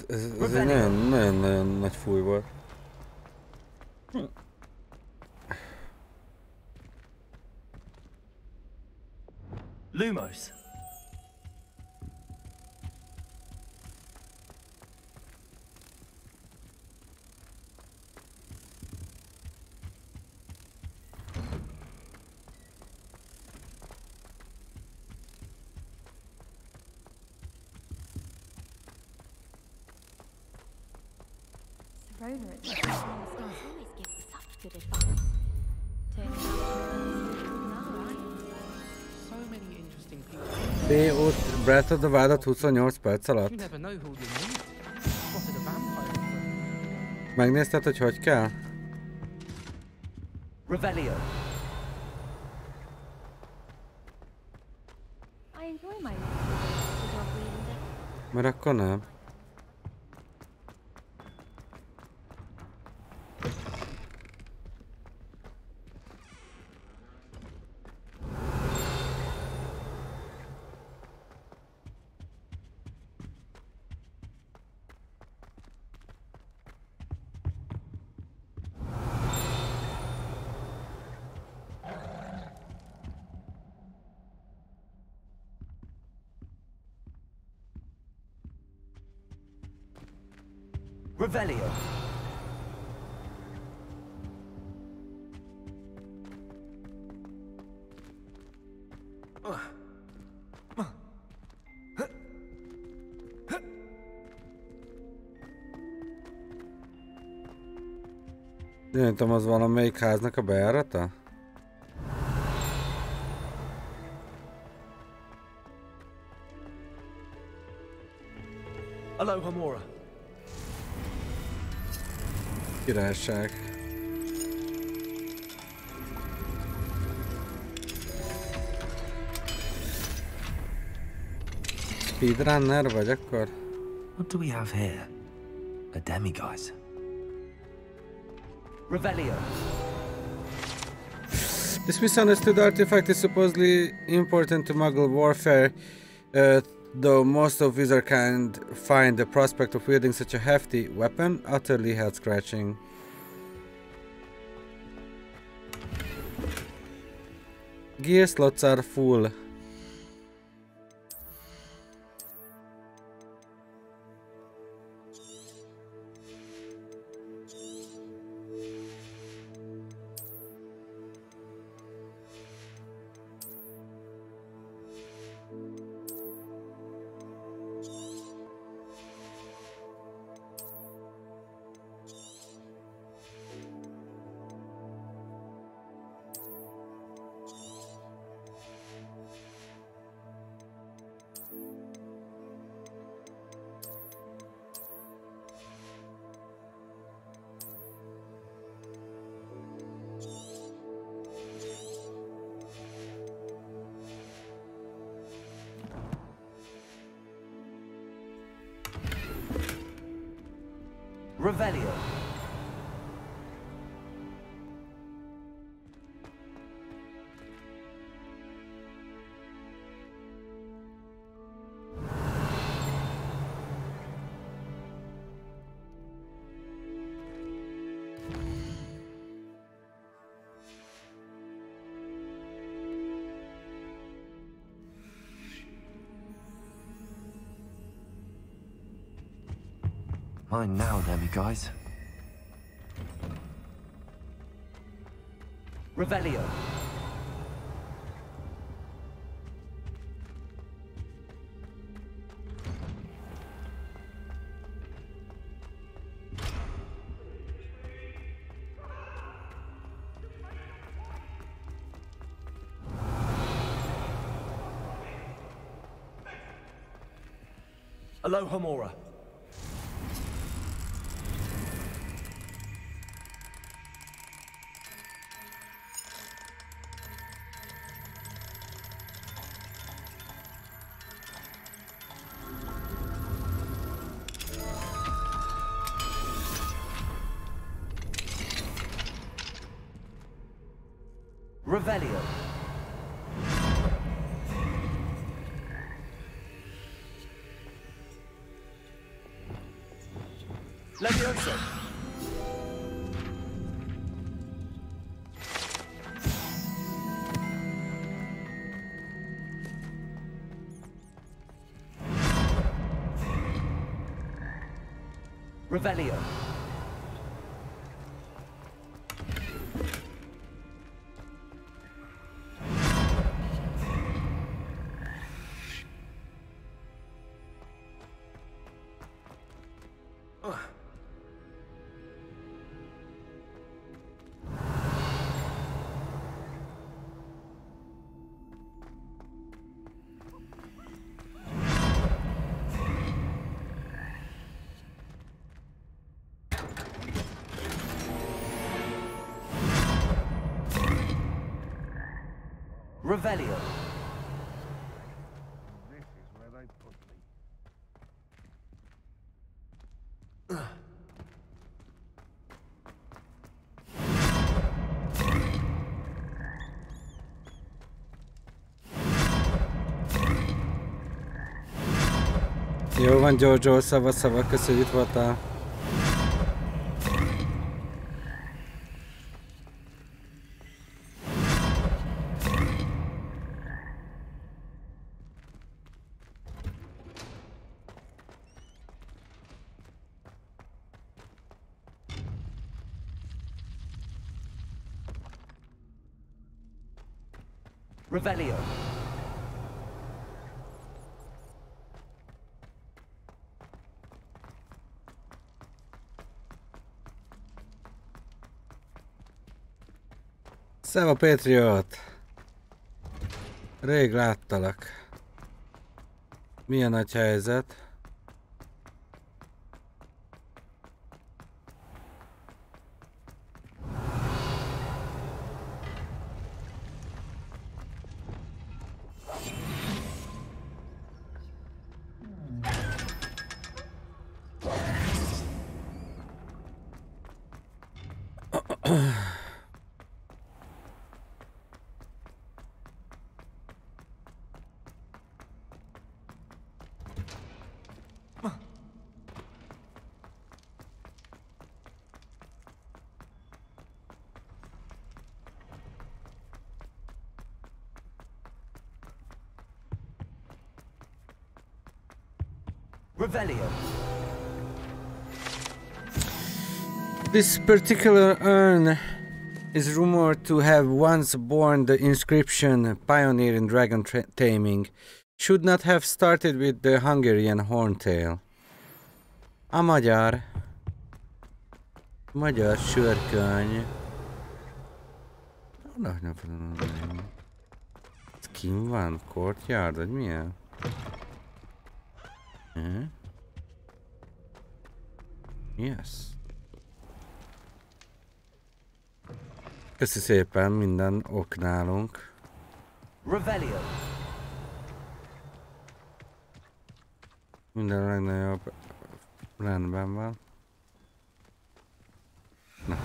Ez egy nagyon nagy fúj volt. Lumos. Ott Breath of the Wild 28 perc alatt. Megnézted, hogy hogy kell? Revelio. Mert akkor nem. Revelio. Nem tudom, az valamelyik háznak a bejárata? Aloha Mora. Királyság. Speedrunner vagy akkor? What do we have here? A demiguise. Revelio. This misunderstood artifact is supposedly important to Muggle warfare, though most of wizardkind find the prospect of wielding such a hefty weapon utterly head-scratching. Gear slots are full. Revelio. Mine now, demiguise. Revelio. Aloha Mora. Revelio. Levioso. Revelio. Revelio. This is where they put me. Jó van, Giorgio, szava, köszönjük, itt voltál. Revelio. Szeva, Patriot! Rég láttalak. Milyen nagy helyzet? Revelio. This particular urn is rumored to have once borne the inscription Pioneer in Dragon Taming. Should not have started with the Hungarian horntail. A magyar sörkönyv. Ez kim van? Courtyard, vagy milyen? Yes. Köszi szépen, minden ok nálunk. Revelio. Minden a legnagyobb rendben van. Na.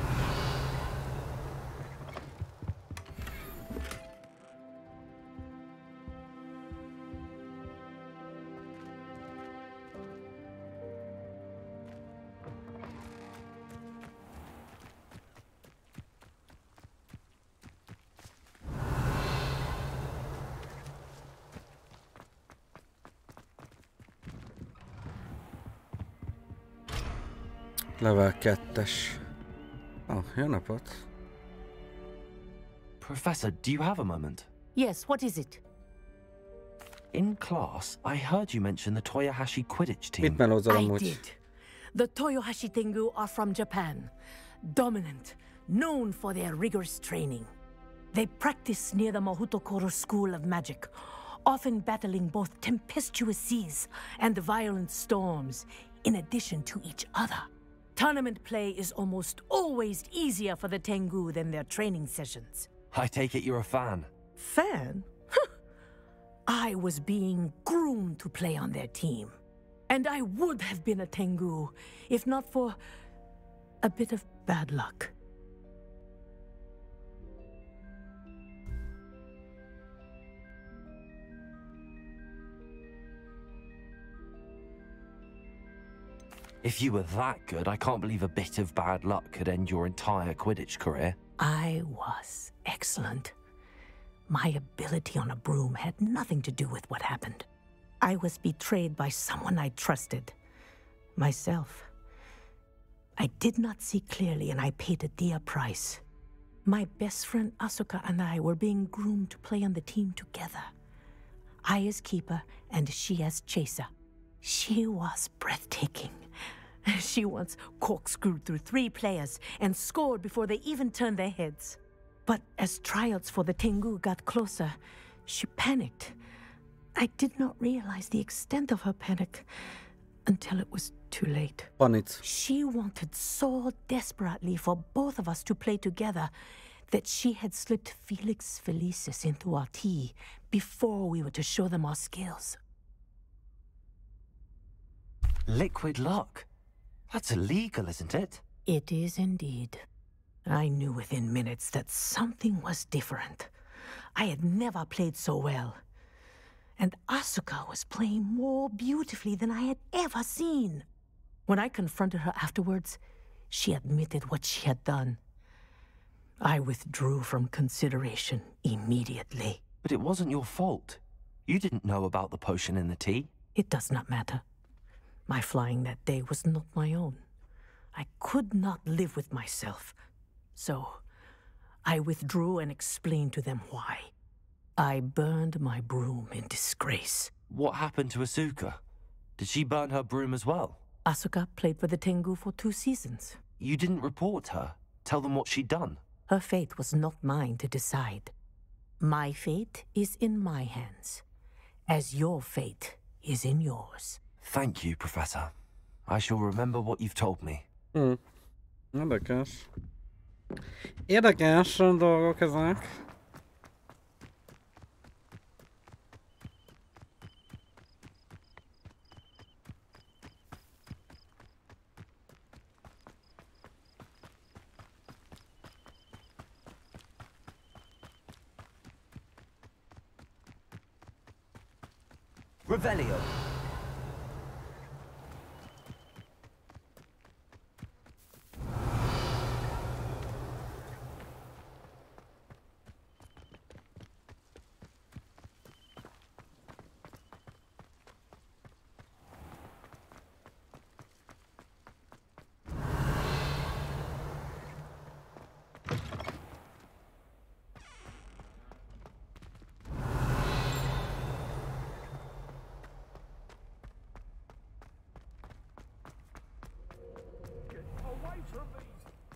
Level 2-es. Oh, jó napot. Professor, do you have a moment? Yes, what is it? In class, I heard you mention the Toyohashi Quidditch team. Mit melózol I amúgy? did. The Toyohashi Tengu are from Japan. Dominant, known for their rigorous training. They practice near the Mahutokoro School of Magic, often battling both tempestuous seas and violent storms, in addition to each other. Tournament play is almost always easier for the Tengu than their training sessions. I take it you're a fan. Fan? I was being groomed to play on their team. And I would have been a Tengu, if not for a bit of bad luck. If you were that good, I can't believe a bit of bad luck could end your entire Quidditch career. I was excellent. My ability on a broom had nothing to do with what happened. I was betrayed by someone I trusted. Myself. I did not see clearly and I paid a dear price. My best friend Asuka and I were being groomed to play on the team together. I as keeper and she as chaser. She was breathtaking. She once corkscrewed through 3 players and scored before they even turned their heads. But as tryouts for the Tengu got closer, she panicked. I did not realize the extent of her panic until it was too late. Panit. She wanted so desperately for both of us to play together that she had slipped Felix Felicis into our tea before we were to show them our skills. Liquid luck? That's illegal, isn't it? It is indeed. I knew within minutes that something was different. I had never played so well. And Asuka was playing more beautifully than I had ever seen. When I confronted her afterwards, she admitted what she had done. I withdrew from consideration immediately. But it wasn't your fault. You didn't know about the potion in the tea. It does not matter. My flying that day was not my own. I could not live with myself. So, I withdrew and explained to them why. I burned my broom in disgrace. What happened to Asuka? Did she burn her broom as well? Asuka played for the Tengu for 2 seasons. You didn't report her? Tell them what she'd done? Her fate was not mine to decide. My fate is in my hands, as your fate is in yours. Thank you, Professor. I shall remember what you've told me. Érdekes. Érdekes dolgok ezek. Revelio.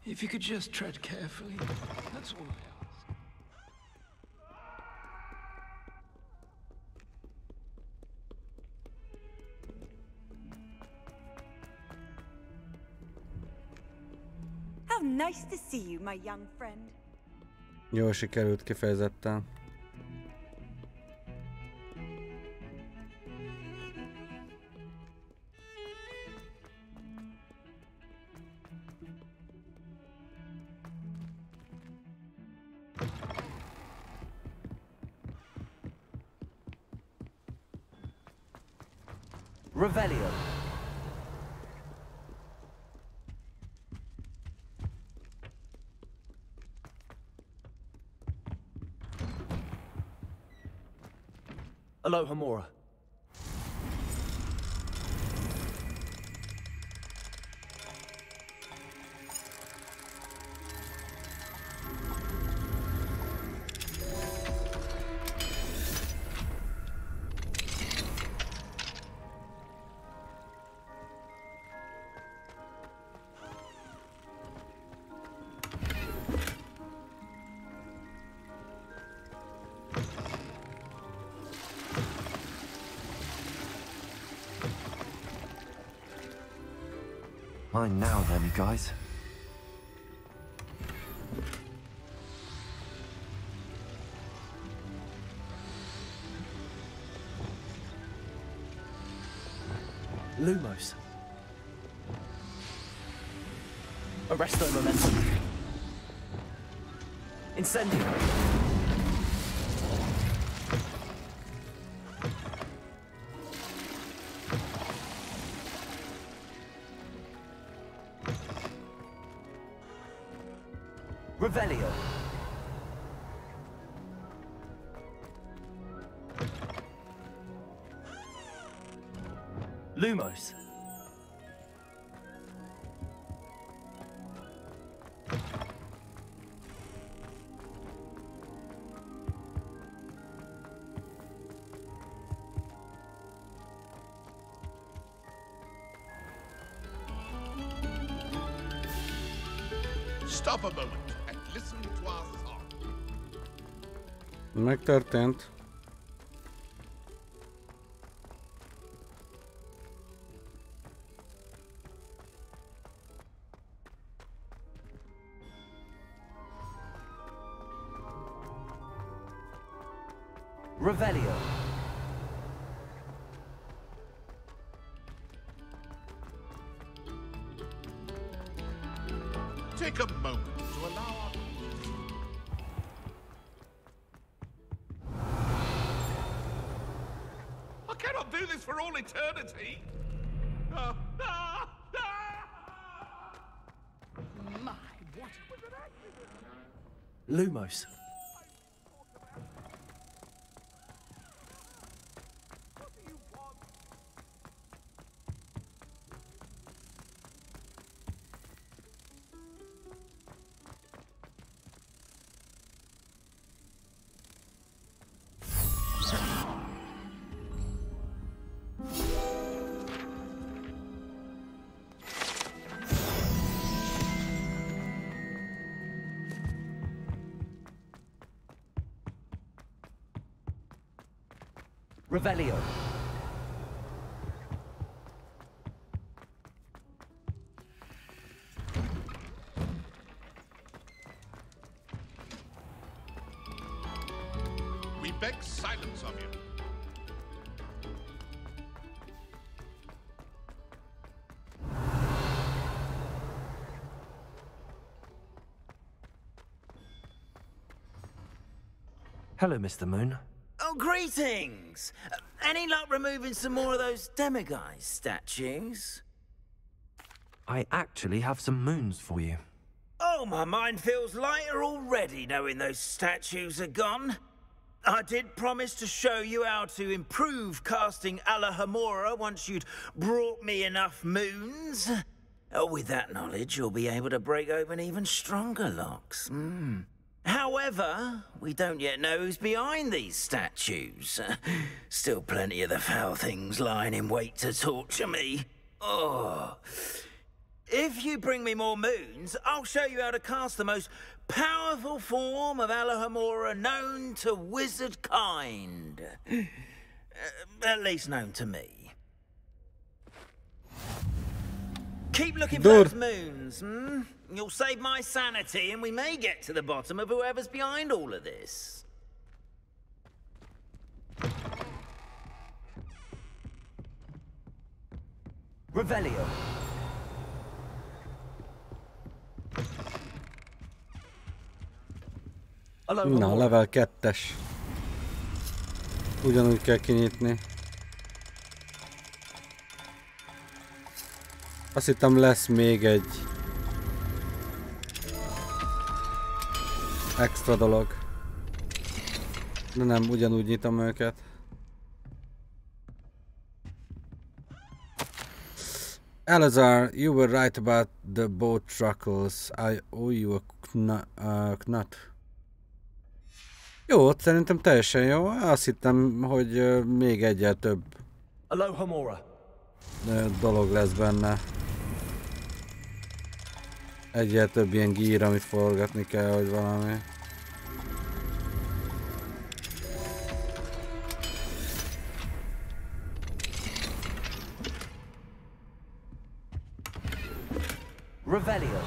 If you could just tread carefully, that's all I ask. How nice to see you, my young friend. Jól sikerült kifejezetten. Revelio. Alohomora. Mine now, then, you guys. Lumos. Arresto momentum. Incendio. Revelio. Lumos. Stop a moment and listen to our song. Megtörtént. Revelio. Take a moment to allow our... I cannot do this for all eternity. My, what? Lumos. Revelio. We beg silence of you. Hello, Mr. Moon. Oh, greetings! Any luck removing some more of those demiguise statues? I actually have some moons for you. Oh, my mind feels lighter already knowing those statues are gone. I did promise to show you how to improve casting Alahamora once you'd brought me enough moons. With that knowledge, you'll be able to break open even stronger locks. However, we don't yet know who's behind these statues. Still plenty of the foul things lying in wait to torture me. Oh. If you bring me more moons, I'll show you how to cast the most powerful form of Alahamora known to wizard kind. At least known to me. Keep looking for those moons, You'll save my sanity, and we may get to the bottom of whoever's behind all of this. Revelio. Na, level 2-es. Ugyanúgy kell kinyitni. Azt hittem lesz még egy extra dolog. De nem, ugyanúgy nyitom őket. Malazár, you were right about the boat truckles. I owe you a knot. Jó, szerintem teljesen jó. Azt hittem, hogy még egyel több dolog lesz benne. Egyel több ilyen gír, amit forgatni kell, hogy valami. Revelio.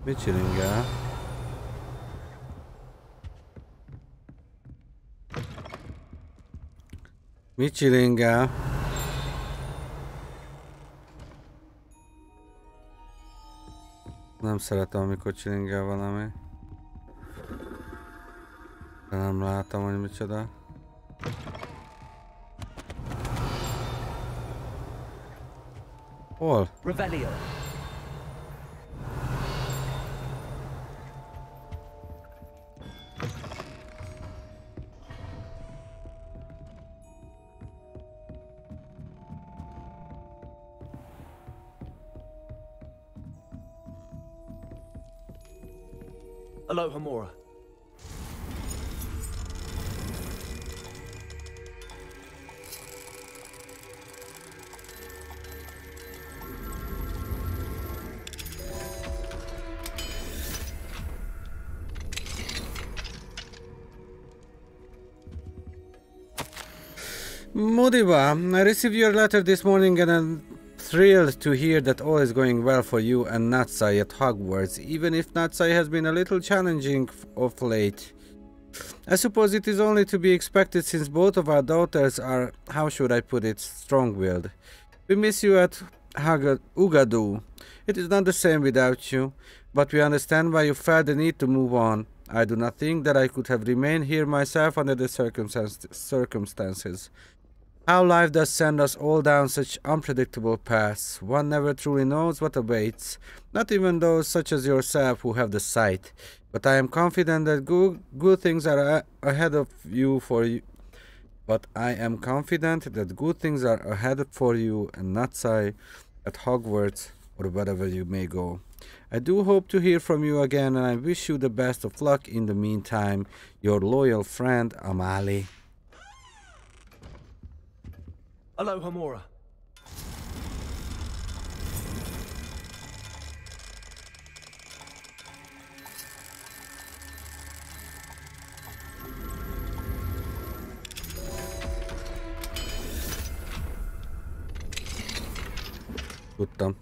Mit csinálunk? Mit csinálunk? Nem szeretem, amikor csinálunk valami. De nem látom, hogy micsoda. Hol? Revelio. Alohomora. Modiba, I received your letter this morning and I'm thrilled to hear that all is going well for you and Natsai at Hogwarts, even if Natsai has been a little challenging of late. I suppose it is only to be expected since both of our daughters are, how should I put it, strong-willed. We miss you at Ugadu. It is not the same without you, but we understand why you felt the need to move on. I do not think that I could have remained here myself under the circumstances. How life does send us all down such unpredictable paths. One never truly knows what awaits, not even those such as yourself who have the sight. But I am confident that good things are ahead of you for you. But I am confident that good things are ahead for you and Natsai at Hogwarts or wherever you may go. I do hope to hear from you again and I wish you the best of luck in the meantime. Your loyal friend, Amali. Alohomora. Tudtam.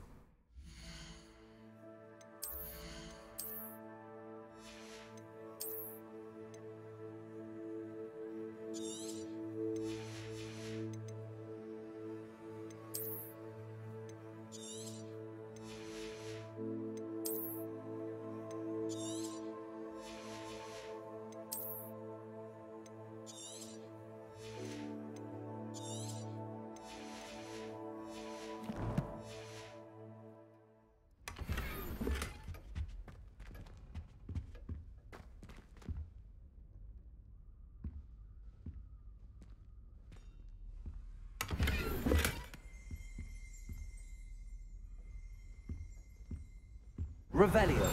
Revelio.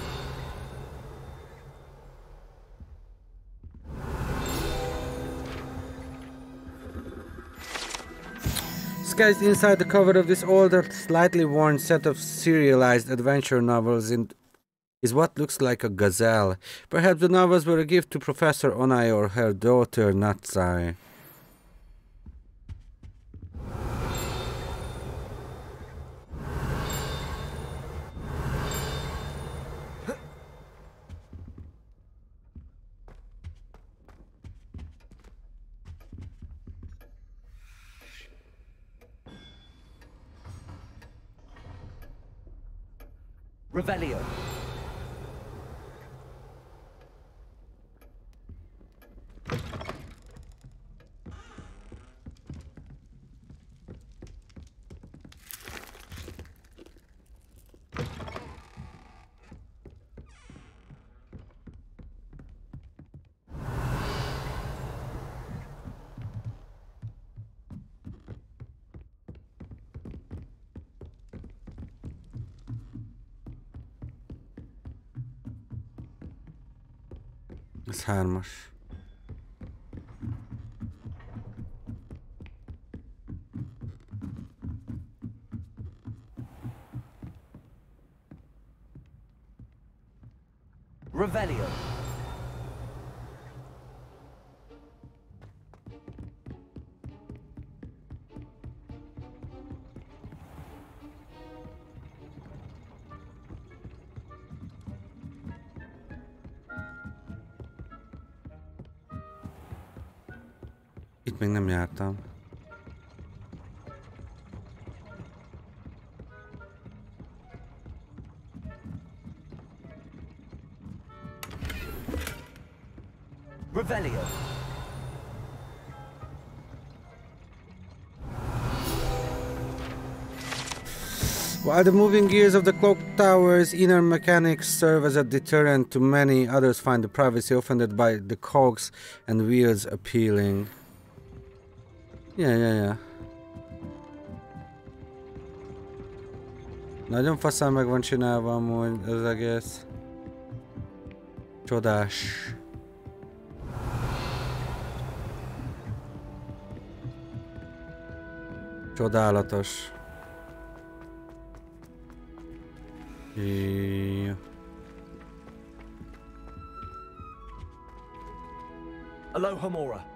Disguised inside the cover of this older, slightly worn set of serialized adventure novels is what looks like a gazelle. Perhaps the novels were a gift to Professor Onai or her daughter Natsai. Revelio. Ez hármas. Revelio. Itt még nem jártam. Revelio. While the moving gears of the clock tower's inner mechanics serve as a deterrent to many, others find the privacy offended by the cogs and wheels appealing. Yeah. Nagyon faszán meg van csinálva amúgy az egész. Csodás. Csodálatos. Ja. Alohomora.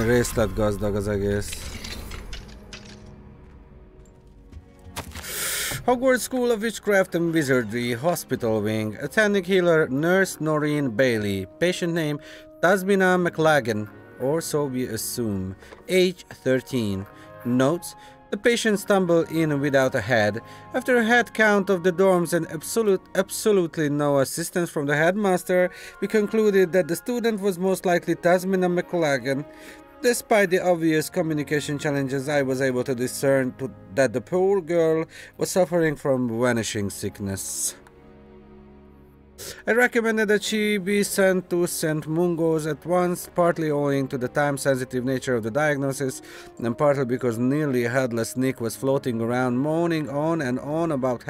Részletgazdag az egész. Hogwarts School of Witchcraft and Wizardry, Hospital Wing. Attending healer Nurse Noreen Bailey. Patient name Tasmina McLagan, or so we assume. Age 13. Notes: the patient stumbled in without a head. After a head count of the dorms and absolutely no assistance from the headmaster, we concluded that the student was most likely Tasmina McLagan. Despite the obvious communication challenges, I was able to discern that the poor girl was suffering from vanishing sickness. I recommended that she be sent to St. Mungo's at once, partly owing to the time-sensitive nature of the diagnosis, and partly because nearly headless Nick was floating around, moaning on and on about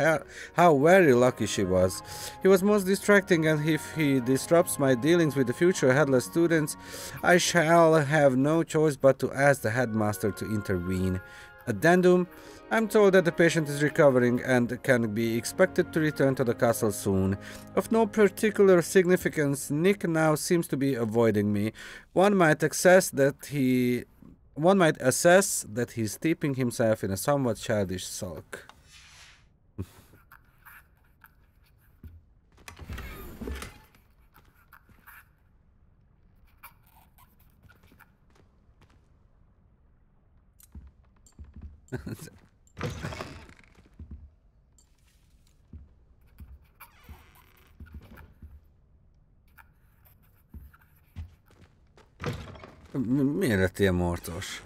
how very lucky she was. He was most distracting, and if he disrupts my dealings with the future headless students, I shall have no choice but to ask the headmaster to intervene. Addendum: I'm told that the patient is recovering and can be expected to return to the castle soon. Of no particular significance, Nick now seems to be avoiding me. One might assess that he's steeping himself in a somewhat childish sulk. Miért lett ilyen morcos?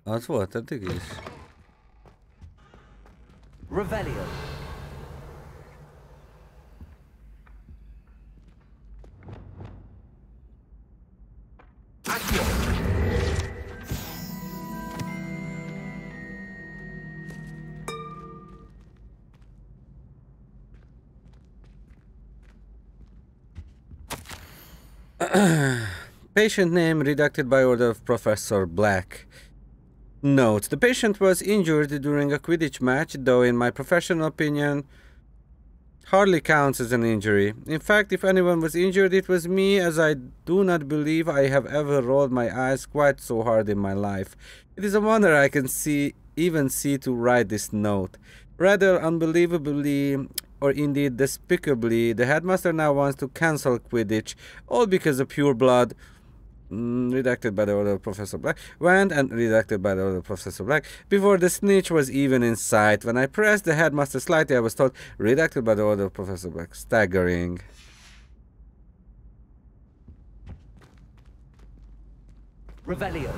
Az volt eddig is? Revelio. Patient name redacted by order of Professor Black. Note: the patient was injured during a Quidditch match, though in my professional opinion hardly counts as an injury. In fact, if anyone was injured, it was me, as I do not believe I have ever rolled my eyes quite so hard in my life. It is a wonder I can even see to write this note. Rather unbelievably, or indeed despicably, the headmaster now wants to cancel Quidditch, all because of pure blood. Redacted by the order of Professor Black. Went and redacted by the order of Professor Black. Before the snitch was even in sight. When I pressed the headmaster slightly, I was told, redacted by the order of Professor Black. Staggering. Revelio.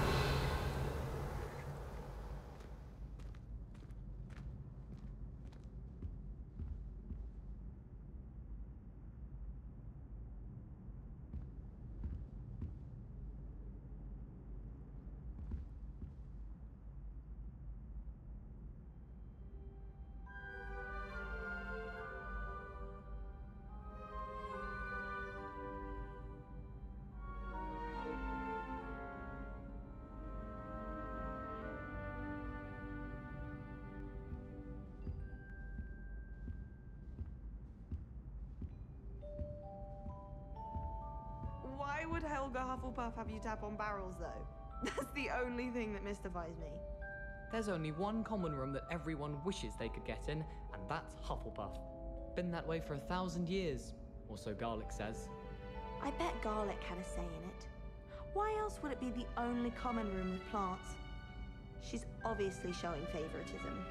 Why would Helga Hufflepuff have you tap on barrels, though? That's the only thing that mystifies me. There's only one common room that everyone wishes they could get in, and that's Hufflepuff. Been that way for 1,000 years, or so Garlic says. I bet Garlic had a say in it. Why else would it be the only common room with plants? She's obviously showing favoritism.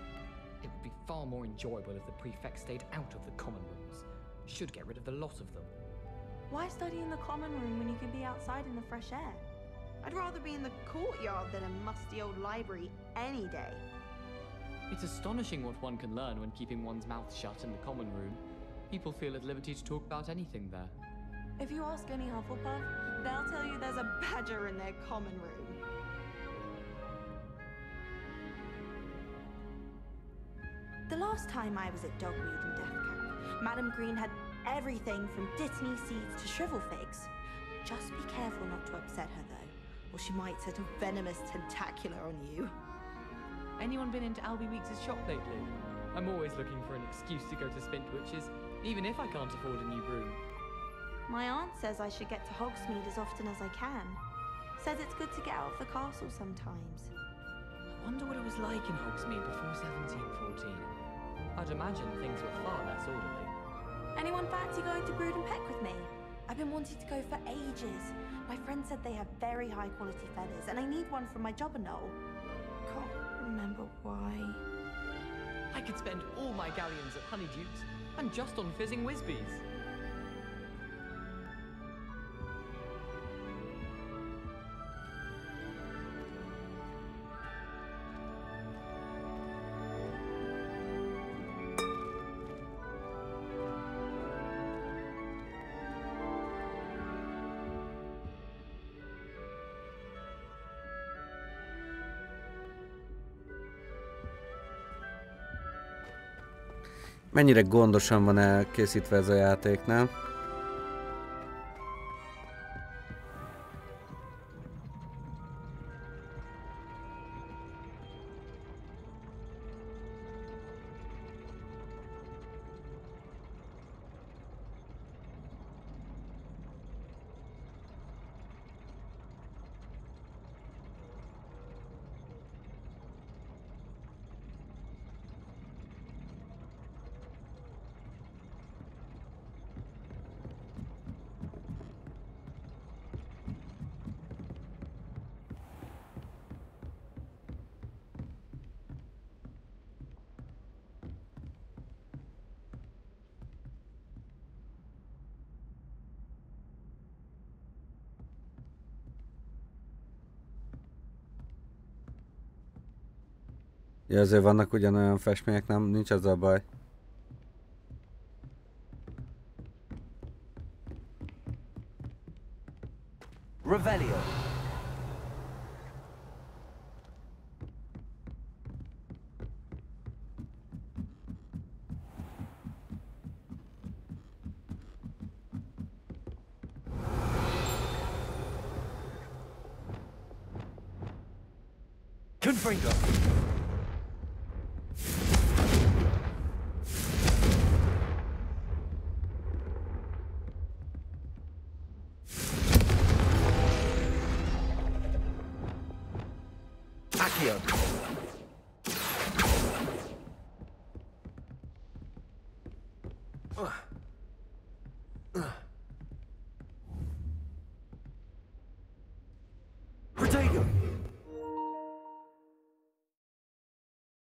It would be far more enjoyable if the prefect stayed out of the common rooms. Should get rid of the lot of them. Why study in the common room when you can be outside in the fresh air? I'd rather be in the courtyard than a musty old library any day. It's astonishing what one can learn when keeping one's mouth shut in the common room. People feel at liberty to talk about anything there. If you ask any Hufflepuff, they'll tell you there's a badger in their common room. The last time I was at Dogweed and Death Camp, Madam Green had everything from Dittany seeds to shrivel figs. Just be careful not to upset her though, or she might set a venomous tentacular on you. Anyone been into Albie Weeks' shop lately? I'm always looking for an excuse to go to Spintwitch's, even if I can't afford a new broom. My aunt says I should get to Hogsmeade as often as I can. Says it's good to get out of the castle sometimes. I wonder what it was like in Hogsmeade before 1714. I'd imagine things were far less orderly. Anyone fancy going to Brood and Peck with me? I've been wanting to go for ages. My friend said they have very high quality feathers, and I need one from my Jobberknoll. Can't remember why. I could spend all my galleons at Honeydukes, and just on fizzing Whizbees. Mennyire gondosan van elkészítve ez a játék, nem? Ja, azért vannak ugyanolyan festmények, nem? Nincs az a baj. Revelio. Confringo.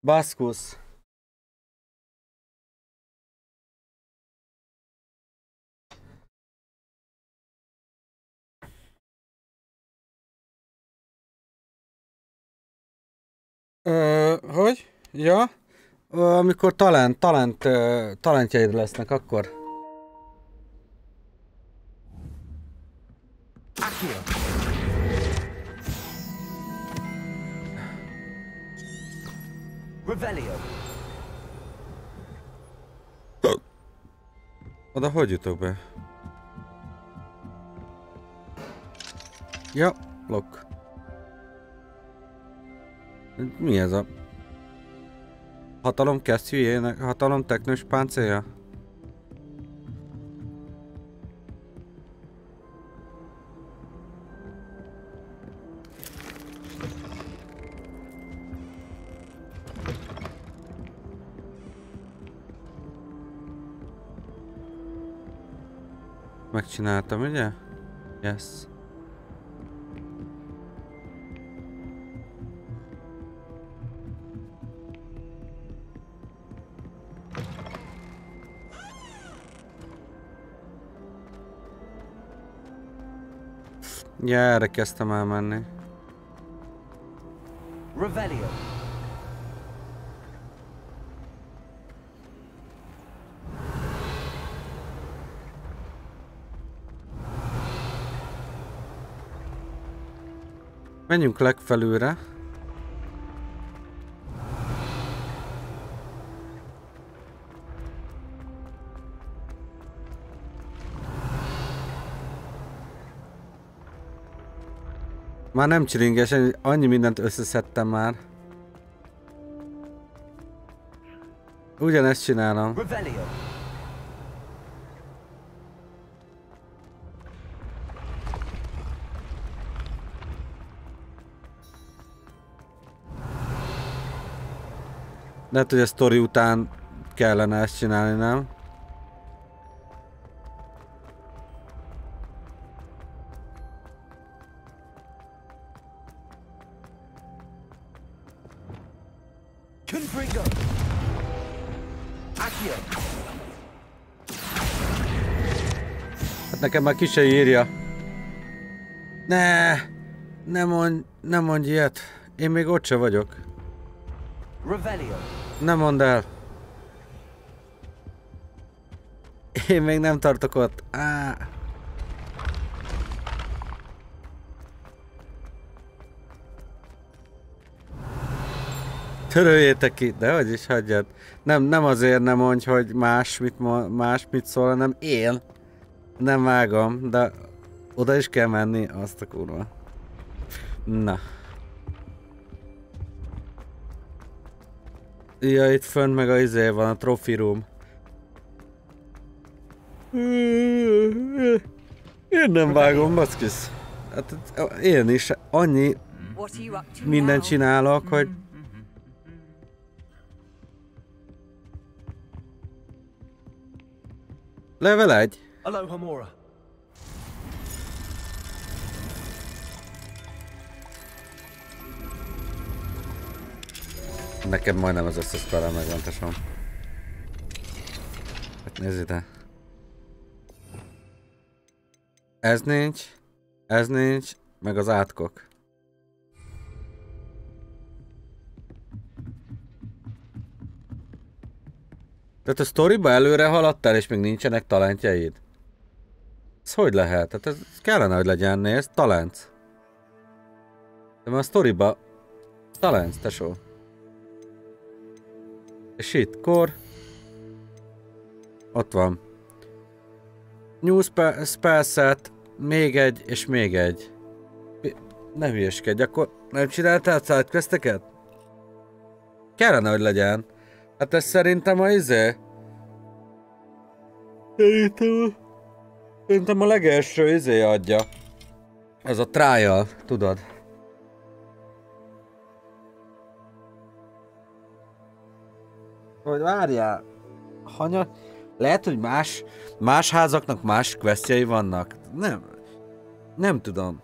Baszkusz. Hogy? Ja? Amikor talentjaid lesznek, akkor. Revelio. Oda hogy jutok be? Ja, lock. Mi ez a... Hatalom kesztyűjének, hatalom teknős páncélja? Megcsináltam, ugye? Yes. Ja, erre kezdtem elmenni. Revelio. Menjünk legfelülre. Már nem csilinges, annyi mindent összeszedtem már. Ugyanezt csinálom. Lehet, hogy a sztori után kellene ezt csinálni, nem? Hát nekem már ki se írja. Ne mondj ilyet. Én még ott se vagyok. Ne mondd el. Én még nem tartok ott. Töröljétek ki, de hogy is hagyjad. Nem azért nem mondj, hogy más mit szól, hanem én. Nem vágom, de oda is kell menni, azt a kurva. Na. Ja, itt fönt meg a izé van, a trophy room. Én nem vágom, baszkis. Hát én is annyi mindent csinálok, hogy... Level 1. Alohomora. Nekem majdnem az összes spellem megvan, tesóm. Hát nézd ide. Ez nincs, meg az átkok. Tehát a sztoriba előre haladtál, és még nincsenek talentjaid? Ez hogy lehet? Hát ez kellene, hogy legyen, nézd, talent. De már a sztoriba... Talent, tesó. És itt, kor. Ott van. New spell set, még egy, és még egy. Ne hülyeskedj, akkor nem csináltál sidequesteket? Kellene, hogy legyen. Hát ez szerintem a izé. Szerintem a legelső izé adja. Ez a trial, tudod. Hogy várjál. Lehet, hogy más házaknak más questjei vannak. Nem tudom.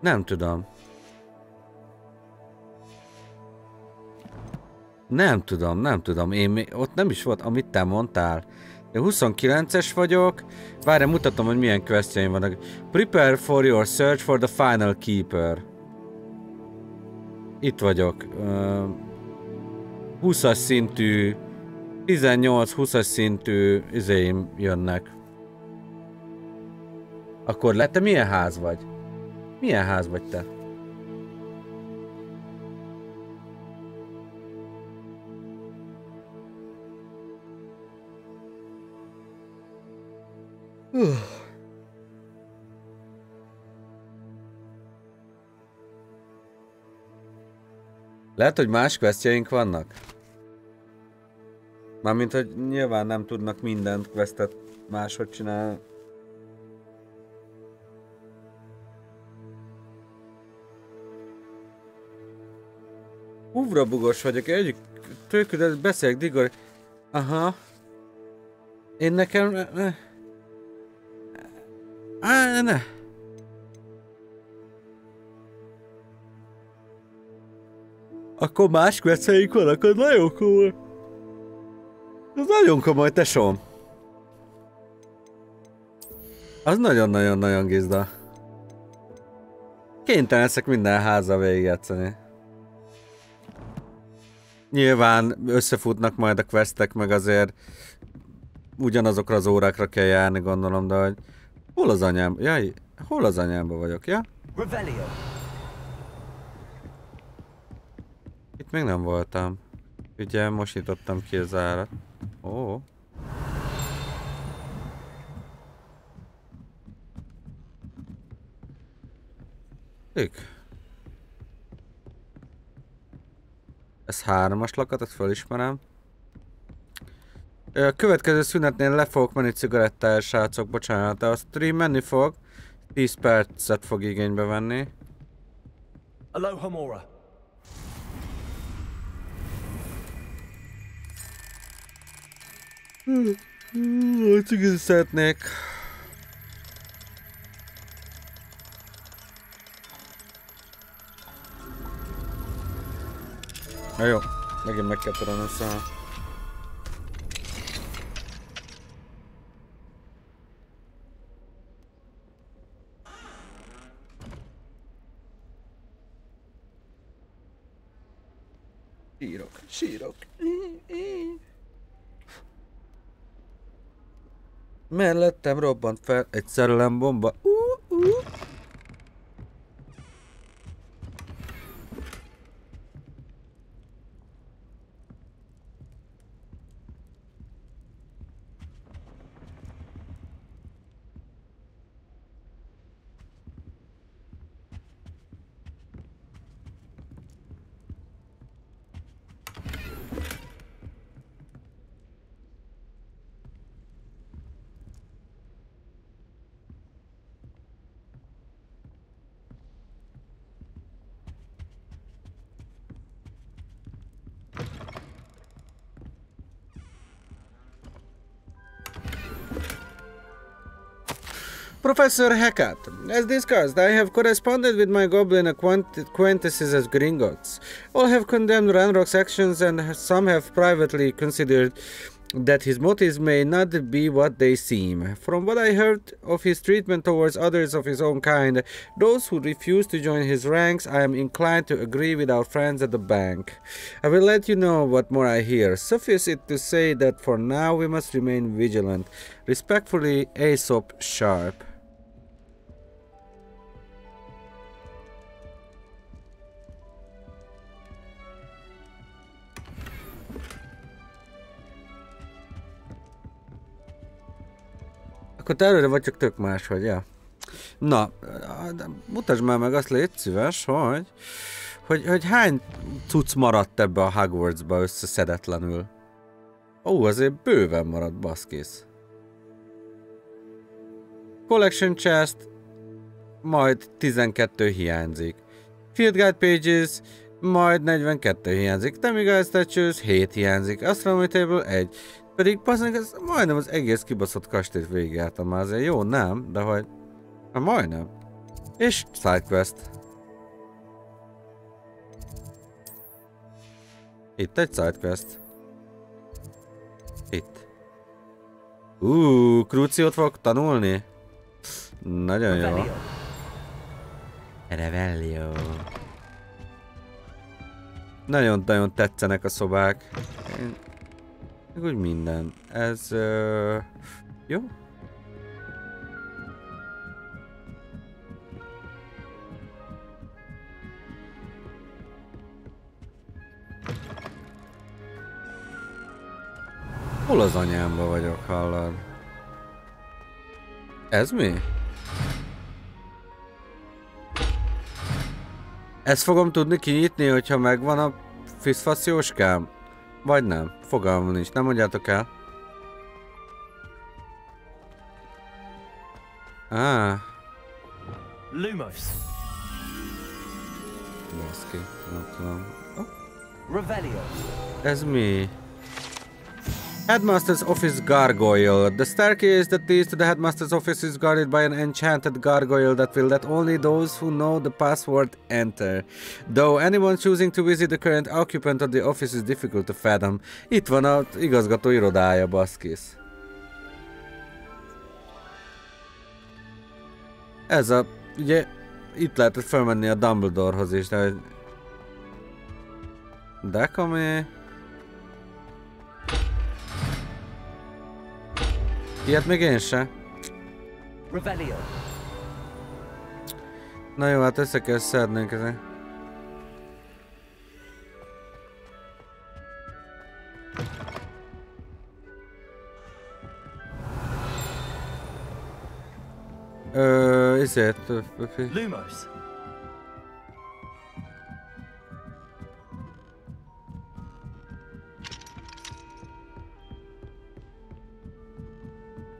Nem tudom. Nem tudom. Én még ott nem is volt, amit te mondtál. Én 29-es vagyok. Várj, mutatom, hogy milyen questjeim vannak. Prepare for your search for the final keeper. Itt vagyok. 20-as szintű, 18-20-as szintű izéim jönnek. Akkor te milyen ház vagy? Milyen ház vagy te? Lehet, hogy más questjeink vannak? Mármint, hogy nyilván nem tudnak mindent questet máshogy csinálni. Uvrabugos vagyok, egyik tőküdet beszélek, Digor. Aha. Én nekem... Ne. Akkor más questjeink vannak, az nagyon komoly. Az nagyon komoly, tesóm. Az nagyon-nagyon-nagyon gizda. Kénytelen leszek minden házzal végigjátszani. Nyilván összefutnak majd a questek, meg azért ugyanazokra az órákra kell járni, gondolom, de hogy... Hol az anyám? Jaj, hol az anyámba vagyok, ja? Itt még nem voltam. Ugye, most nyitottam ki az árat. Ó. Ez 3-as lakat, ezt felismerem. A következő szünetnél le fogok menni cigarettára, srácok, bocsánat, de a stream menni fog. 10 percet fog igénybe venni. Aloha Mora. Cigizni szeretnék. Na jó, megint meg kell törölni össze. Sírok. Mellettem robbant fel egy szerelembomba. Professor Hackett, as discussed, I have corresponded with my goblin acquaintances as gringotts. All have condemned Ranrock's actions and some have privately considered that his motives may not be what they seem. From what I heard of his treatment towards others of his own kind, those who refuse to join his ranks, I am inclined to agree with our friends at the bank. I will let you know what more I hear. Suffice it to say that for now we must remain vigilant. Respectfully, Aesop Sharp. Akkor te előre vagy, csak tök más vagy, ja. Na, mutasd már meg azt, légy szíves, hogy hány cucc maradt ebbe a Hogwartsba összeszedetlenül. Ó, azért bőven maradt, baszkész. Collection Chest, majd 12 hiányzik. Field Guide Pages, majd 42 hiányzik. Demigod Statues, 7 hiányzik. Astronomy Table, 1. Pedig bazdmeg, ez majdnem az egész kibaszott kastélyt végigjártam már, azért jó, nem? De hogy... majdnem. És sidequest. Itt egy sidequest. Itt. Cruciót fogok tanulni? Nagyon jó. Revelio. Nagyon-nagyon tetszenek a szobák. Úgy minden. Ez... jó? Hol az anyámba vagyok, hallod? Ez mi? Ezt fogom tudni kinyitni, hogyha megvan a fiszfasz-jóskám? Vagy nem? Fogalmam nincs, nem mondjátok el. Lumos. Baszki, nem tudom. Revelio. Ez mi? Headmaster's Office Gargoyle. The staircase that leads to the Headmaster's Office is guarded by an enchanted gargoyle that will let only those who know the password enter. Though anyone choosing to visit the current occupant of the office is difficult to fathom. Itt van az igazgató irodája, baszkisz. Ez a... ugye... itt lehetett felmenni a Dumbledorehoz is, de... Dekami... Ilyet még én se. Revelio. Na jó, hát össze kell szednünk ezek. Ezért... Lumos.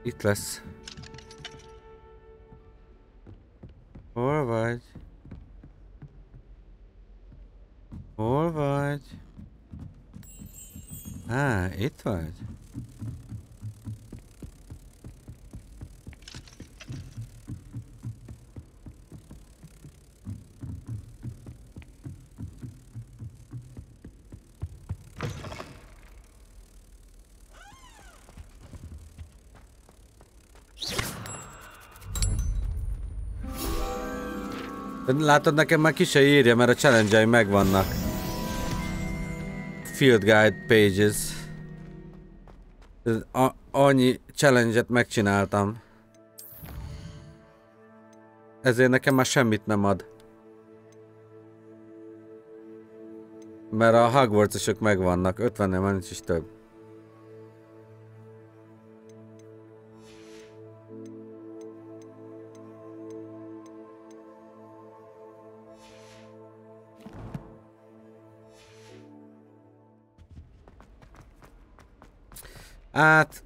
Itt lesz. Hol vagy? Hol vagy? Itt vagy? Látod, nekem már ki se írja, mert a challenge-ei megvannak. Field Guide Pages. Annyi challenge-et megcsináltam. Ezért nekem már semmit nem ad. Mert a Hogwarts-osok megvannak, 50-nél már nincs is több. Hát...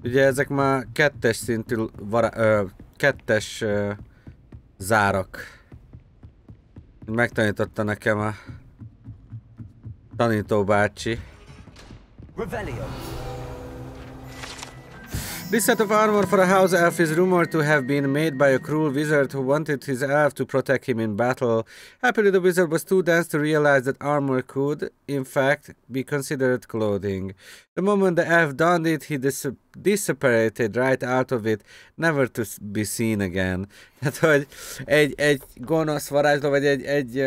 Ugye ezek már kettes szintű kettes zárak. Megtanította nekem a tanító bácsi. Revelio. This set of armor for a house elf is rumored to have been made by a cruel wizard who wanted his elf to protect him in battle. Happily, the wizard was too dense to realize that armor could, in fact, be considered clothing. The moment the elf donned it, he dissipated right out of it, never to be seen again. Tehát, hogy egy gonosz varázsló, vagy egy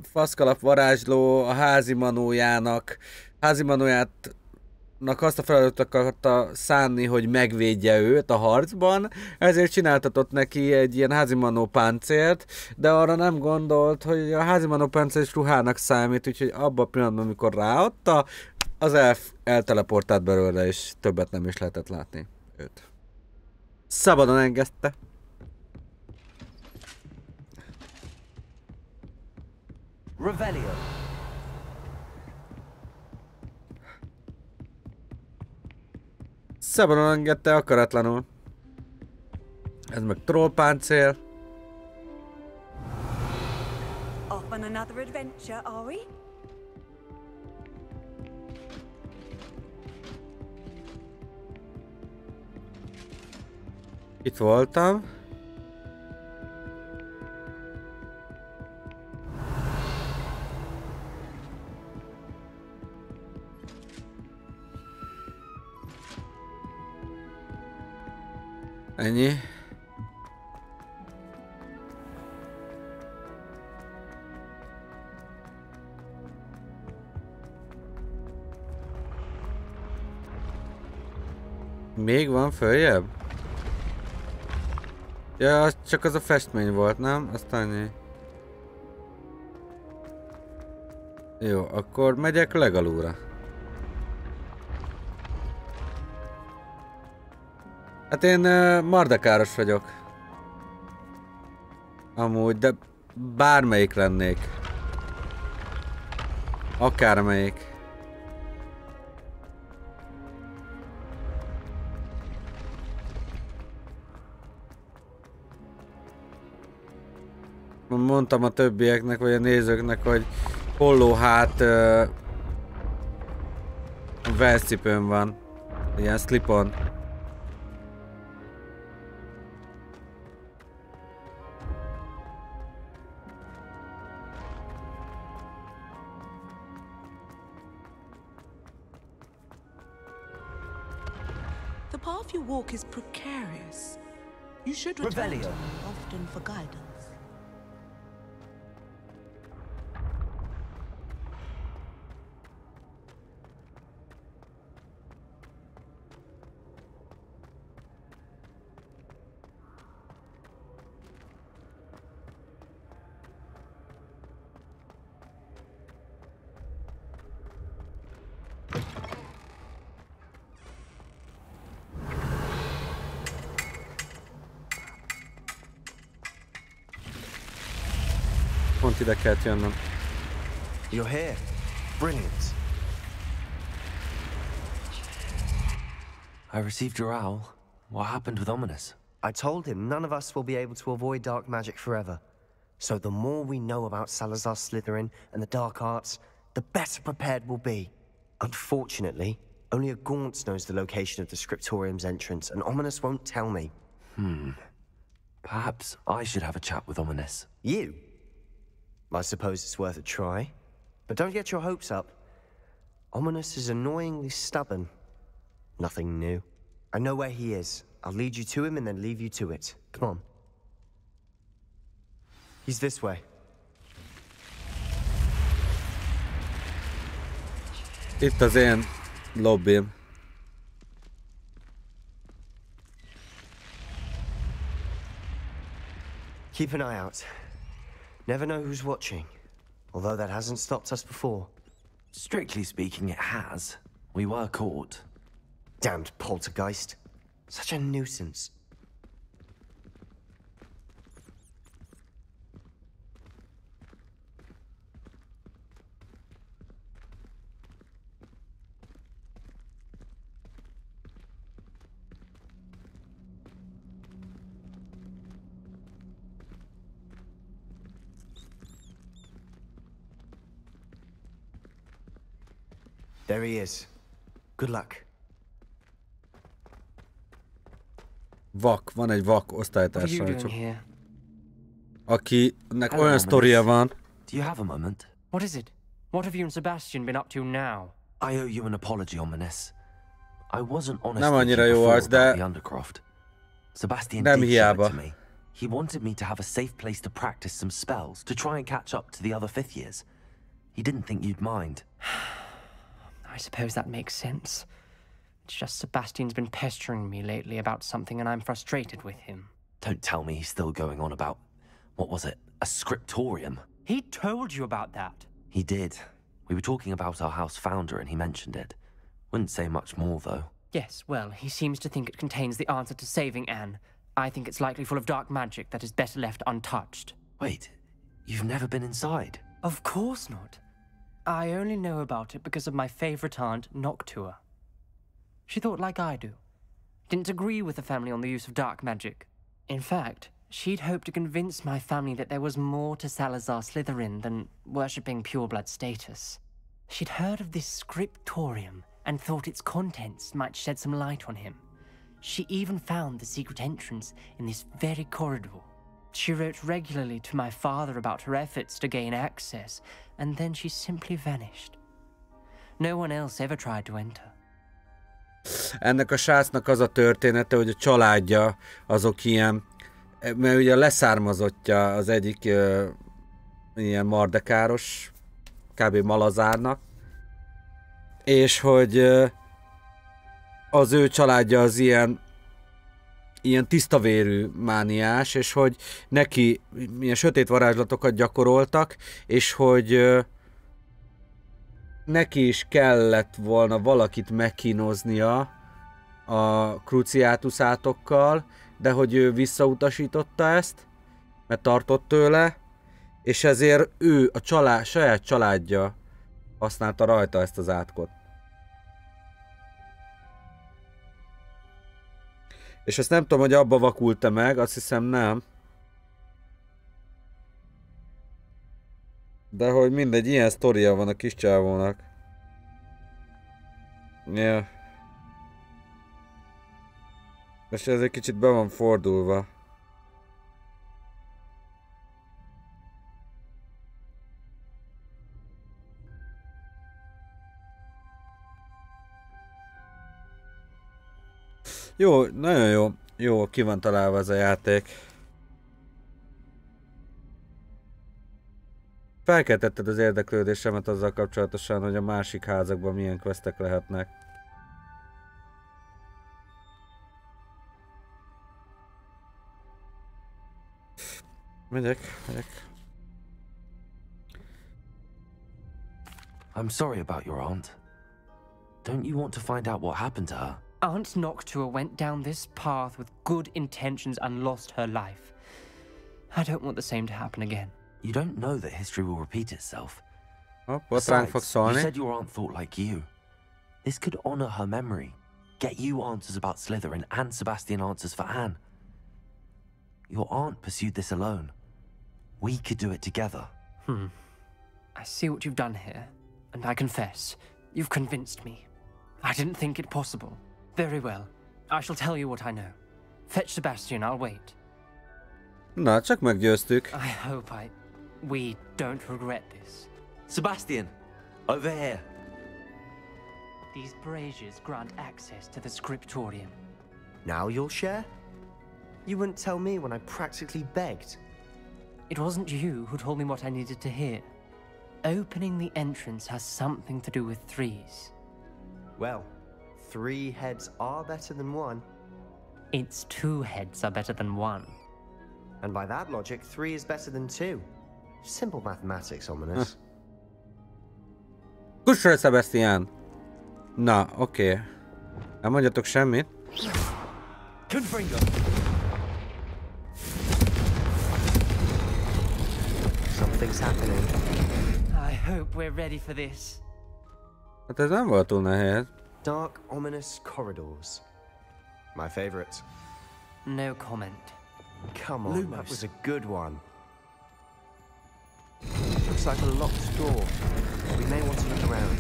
faszkalap varázsló a házimanóját azt a feladatot akarta szánni, hogy megvédje őt a harcban, ezért csináltatott neki egy ilyen házimanó páncélt, de arra nem gondolt, hogy a házimanó páncél is ruhának számít, úgyhogy abban a pillanatban, amikor ráadta, az elf elteleportált belőle, és többet nem is lehetett látni őt. Szabadon engedte. Revelio. Szabadon engedte akaratlanul. Ez meg trollpáncél. Off on another adventure, are we? Itt voltam. Ennyi. Még van följebb? Ja, csak az a festmény volt, nem? Azt annyi. Jó, akkor megyek legalúra. Hát én Mardekáros vagyok. Amúgy, de bármelyik lennék. Akármelyik. Mondtam a többieknek, vagy a nézőknek, hogy hollóhát velcipőm van. Ilyen slip-on. path you walk is precarious. You should return to Revelio. me often for guidance. Pont ide kellett jönnöm. You're here. Brilliant. I received your owl. What happened with Ominous? I told him none of us will be able to avoid dark magic forever. So the more we know about Salazar Slytherin and the dark arts, the better prepared we'll be. Unfortunately, only a Gaunt knows the location of the Scriptorium's entrance, and Ominous won't tell me. Perhaps I should have a chat with Ominous. You? I suppose it's worth a try. But don't get your hopes up. Ominous is annoyingly stubborn. Nothing new. I know where he is. I'll lead you to him and then leave you to it. Come on. He's this way. Itt az én lobbim. Keep an eye out. Never know who's watching. Although that hasn't stopped us before. Strictly speaking, it has. We were caught. Damned poltergeist. Such a nuisance. There he is. Good luck. Vak, van egy vak What are you osztálytársam, doing csak here? akinek olyan sztoria van. Do you have a moment? What is it? What have you and Sebastian been up to now? I owe you an apology, Ominous. I wasn't honest Nem with annyira you jó before az, about de the Undercroft. Sebastian nem did show it hiába. to me. He wanted me to have a safe place to practice some spells, to try and catch up to the other fifth years. He didn't think you'd mind. I suppose that makes sense. It's just Sebastian's been pestering me lately about something and I'm frustrated with him. Don't tell me he's still going on about, what was it, a scriptorium? He told you about that. He did. We were talking about our house founder and he mentioned it. Wouldn't say much more, though. Yes, well, he seems to think it contains the answer to saving Anne. I think it's likely full of dark magic that is better left untouched. Wait, you've never been inside? Of course not. I only know about it because of my favorite aunt, Noctua. She thought like I do. Didn't agree with the family on the use of dark magic. In fact, she'd hoped to convince my family that there was more to Salazar Slytherin than worshipping pureblood status. She'd heard of this scriptorium and thought its contents might shed some light on him. She even found the secret entrance in this very corridor. She wrote regularly to my father about her efforts to gain access, and then she simply vanished. No one else ever tried to enter. Ennek a srácnak az a története, hogy a családja azok ilyen, mert ugye a leszármazottja az egyik ilyen Mardekáros, kb. Malazárnak, és hogy az ő családja az ilyen tisztavérű mániás, és hogy neki ilyen sötét varázslatokat gyakoroltak, és hogy neki is kellett volna valakit megkínoznia a Cruciatusátokkal, de hogy ő visszautasította ezt, mert tartott tőle, és ezért ő a saját családja használta rajta ezt az átkot. És ezt nem tudom, hogy abba vakult-e meg, azt hiszem nem. De hogy mindegy, ilyen sztoria van a kis csávónak. Yeah. És ez egy kicsit be van fordulva. Jó, nagyon jó. Jó, ki van találva ez a játék. Felkeltetted az érdeklődésemet azzal kapcsolatosan, hogy a másik házakban milyen questek lehetnek. Megyek. I'm sorry about your aunt. Don't you want to find out what happened to her? Aunt Noctua went down this path with good intentions and lost her life. I don't want the same to happen again. You don't know that history will repeat itself. Besides, you said your aunt thought like you. This could honor her memory. Get you answers about Slytherin and Sebastian answers for Anne. Your aunt pursued this alone. We could do it together. I see what you've done here, and I confess, you've convinced me. I didn't think it possible. Very well. I shall tell you what I know. Fetch Sebastian, I'll wait. Na, csak meggyőztük. I hope we don't regret this. Sebastian, over here. These braziers grant access to the scriptorium. Now you'll share? You wouldn't tell me when I practically begged. It wasn't you who told me what I needed to hear. Opening the entrance has something to do with threes. Well, 3 heads are better than 1. It's 2 heads are better than 1. And by that logic, 3 is better than 2. Simple mathematics, ominous. Kussra, Sebastian! Na, oké. Nem mondjatok semmit. Something's happening. I hope we're ready for this. Hát ez nem volt túl nehéz. Dark, ominous corridors. My favorite. No comment. Come on, that was a good one. Looks like a locked door. We may want to look around.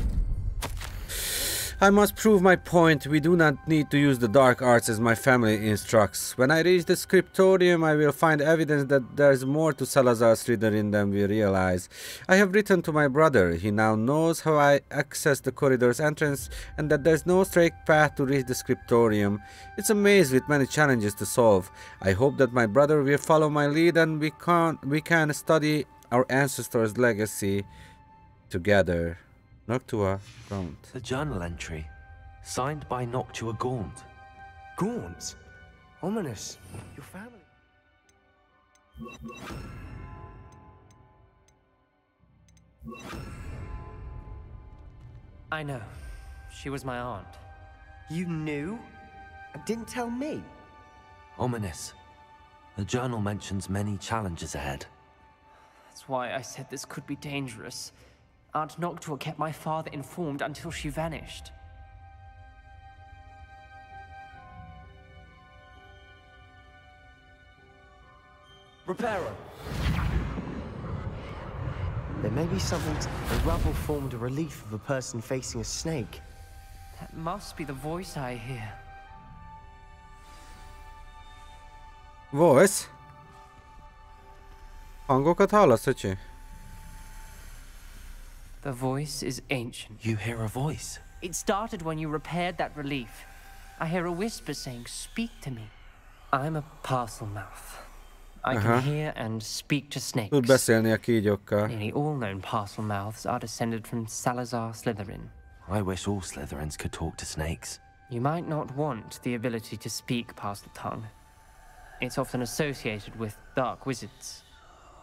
I must prove my point. We do not need to use the dark arts as my family instructs. When I reach the scriptorium, I will find evidence that there's more to Salazar Slytherin than we realize. I have written to my brother. He now knows how I access the corridor's entrance and that there's no straight path to reach the scriptorium. It's a maze with many challenges to solve. I hope that my brother will follow my lead and we can study our ancestors' legacy together. Noctua Gaunt. The journal entry, signed by Noctua Gaunt. Gaunt? Ominous. Your family. I know. She was my aunt. You knew? And didn't tell me? Ominous. The journal mentions many challenges ahead. That's why I said this could be dangerous. Aunt Noctua kept my father informed until she vanished. Reparo. There may be something. The rubble formed a relief of a person facing a snake. That must be the voice I hear. Voice? Hangokat hallasz, öcsi? The voice is ancient. You hear a voice? It started when you repaired that relief. I hear a whisper saying, "Speak to me." I'm a parcel mouth. I can hear and speak to snakes. Tud beszélni a kígyókkal. Nearly all known parcel mouths are descended from Salazar Slytherin. I wish all Slytherins could talk to snakes. You might not want the ability to speak parcel tongue. It's often associated with dark wizards.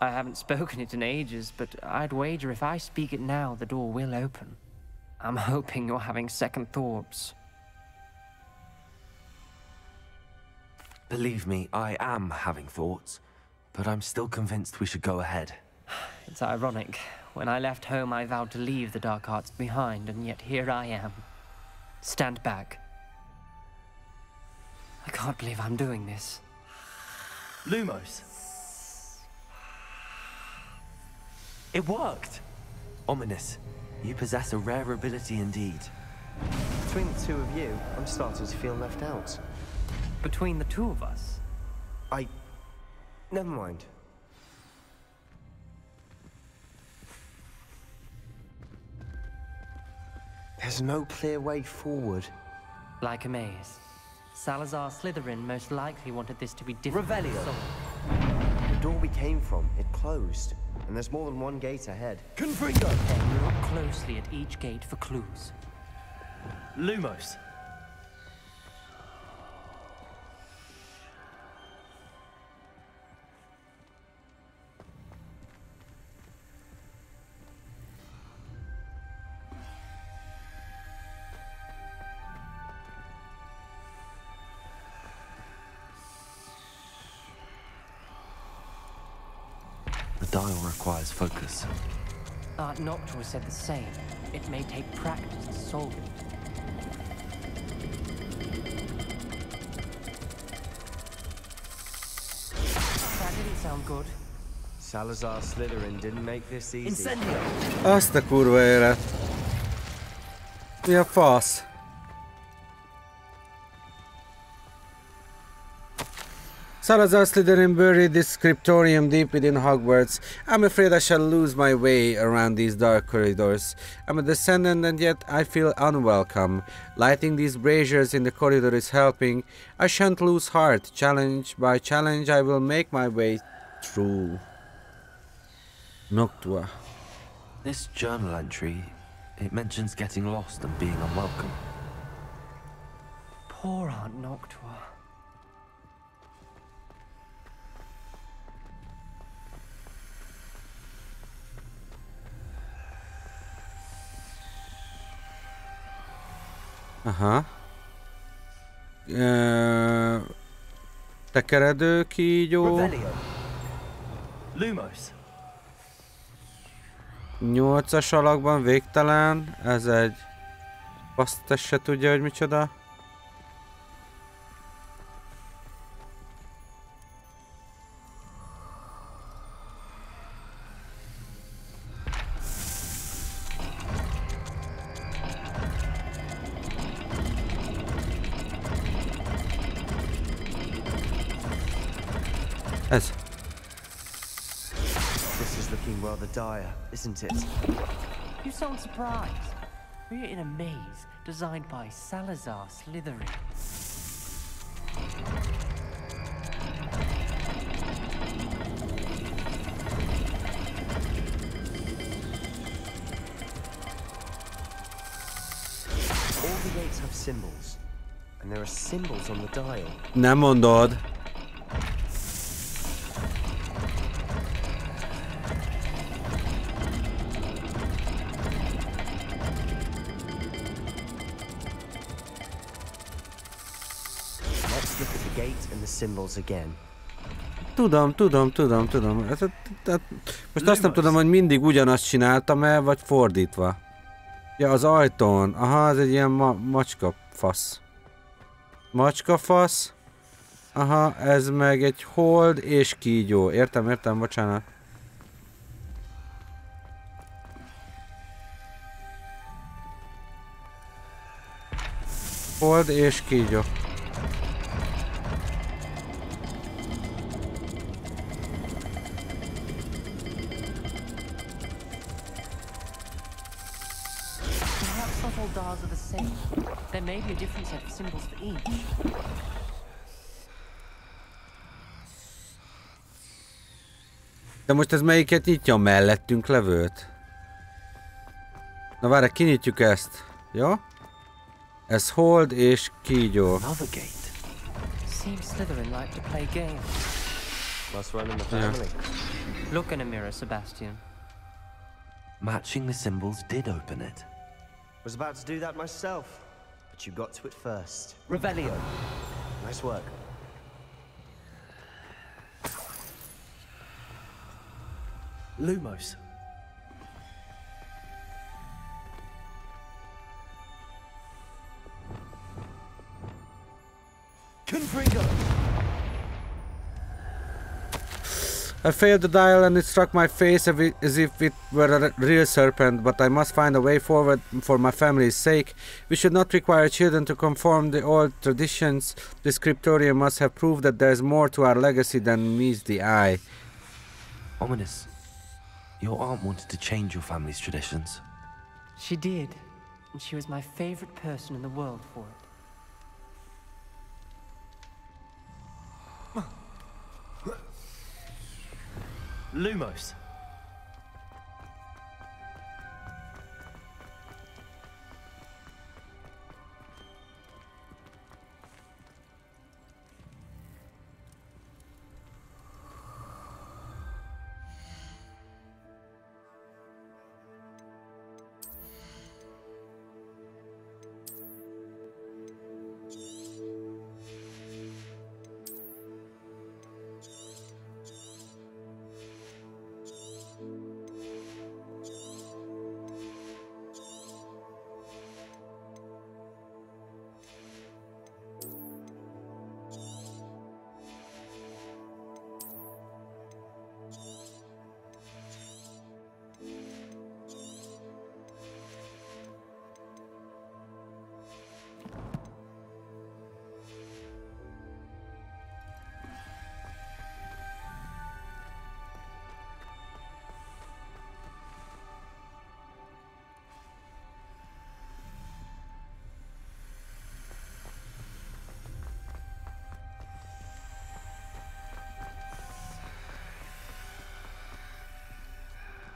I haven't spoken it in ages, but I'd wager if I speak it now, the door will open. I'm hoping you're having second thoughts. Believe me, I am having thoughts, but I'm still convinced we should go ahead. It's ironic. When I left home, I vowed to leave the dark arts behind, and yet here I am. Stand back. I can't believe I'm doing this. Lumos. It worked! Ominous. You possess a rare ability indeed. Between the 2 of you, I'm starting to feel left out. Between the 2 of us? Never mind. There's no clear way forward. Like a maze. Salazar Slytherin most likely wanted this to be different. Revelio. The door we came from, it closed. And there's more than one gate ahead. Confringo! Then look closely at each gate for clues. Lumos. The dial requires focus. Aunt Noctua said the same. It may take practice to solve it. That didn't sound good. Salazar Slytherin didn't make this easy. Incendio! Azt a kurva élet. Mi a fasz? Salazar Slytherin buried this scriptorium deep within Hogwarts. I'm afraid I shall lose my way around these dark corridors. I'm a descendant and yet I feel unwelcome. Lighting these braziers in the corridor is helping. I shan't lose heart. Challenge by challenge I will make my way through. Noctua. This journal entry, it mentions getting lost and being unwelcome. Poor Aunt Noctua. Aha. Tekeredő kígyó. Revelio. Lumos. 8-as alakban végtelen. Ez egy... Azt se tudja, hogy micsoda. Ez. This is looking rather dire, isn't it? You sound surprised. We're in a maze designed by Salazar Slytherin. All the gates have symbols, and there are symbols on the dial. Nem mondod. Let's look at the gate and the symbols again. Tudom. Most azt nem tudom, hogy mindig ugyanazt csináltam-e, vagy fordítva. Ja, az ajtón. Aha, ez egy ilyen macska fasz. Macska fasz. Aha, ez meg egy hold és kígyó. Értem, bocsánat. Hold és kígyó. Dials are the same. There may be a different set of symbols for each. De most ez melyiket nyitja, a mellettünk levőt? Na várj, kinyitjuk ezt. Jó? Ez hold és kígyó. Another gate. Seems Slytherin like to play games. Must run in the family. Look in a mirror, Sebastian. Matching the symbols did open it. Was about to do that myself, but you got to it first. Revelio. Nice work. Lumos. Confringo. I failed the dial and it struck my face as if it were a real serpent, but I must find a way forward for my family's sake. We should not require children to conform the old traditions. The scriptorium must have proved that there is more to our legacy than meets the eye. Ominous. Your aunt wanted to change your family's traditions. She did, and she was my favorite person in the world for it. Lumos.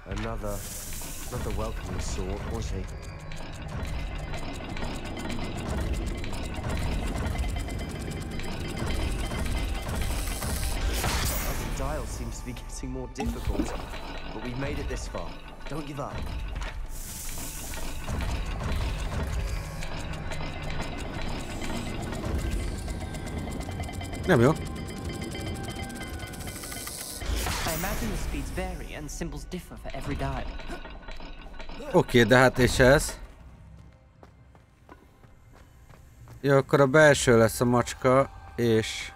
Another welcoming sort, was he? The dial seems to be getting more difficult, but we've made it this far. Don't give up. Nem jó. I imagine the speeds vary and symbols differ for every dial. Oké, de hát és ez? Jó, akkor a belső lesz a macska, és...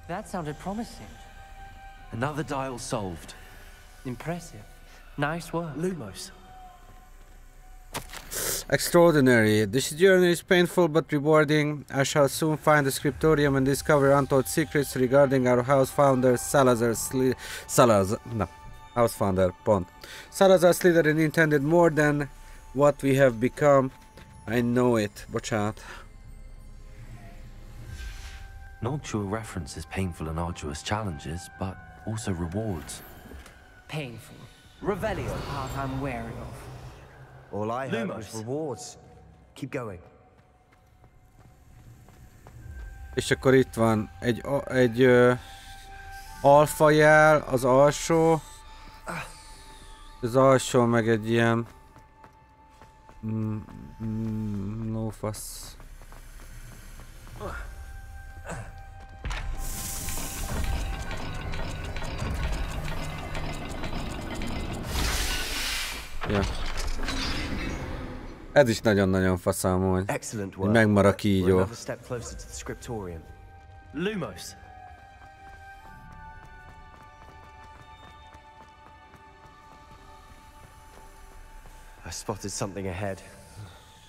That sounded promising. Another dial solved. Impressive. Nice work. Lumos. Extraordinary. This journey is painful but rewarding. I shall soon find the scriptorium and discover untold secrets regarding our house founder Salazar Slytherin intended more than what we have become. I know it. Bocsánat. Noctua references painful and arduous challenges, but also rewards. Painful. Revelio. Part I'm wary of. All I heard was rewards. Keep going. És akkor itt van egy alfa jel, az alsó. Az alsó meg egy ilyen... lófasz. Ja. Ez is nagyon-nagyon faszám, hogy megmarad kígyó. Lumos. I spotted something ahead.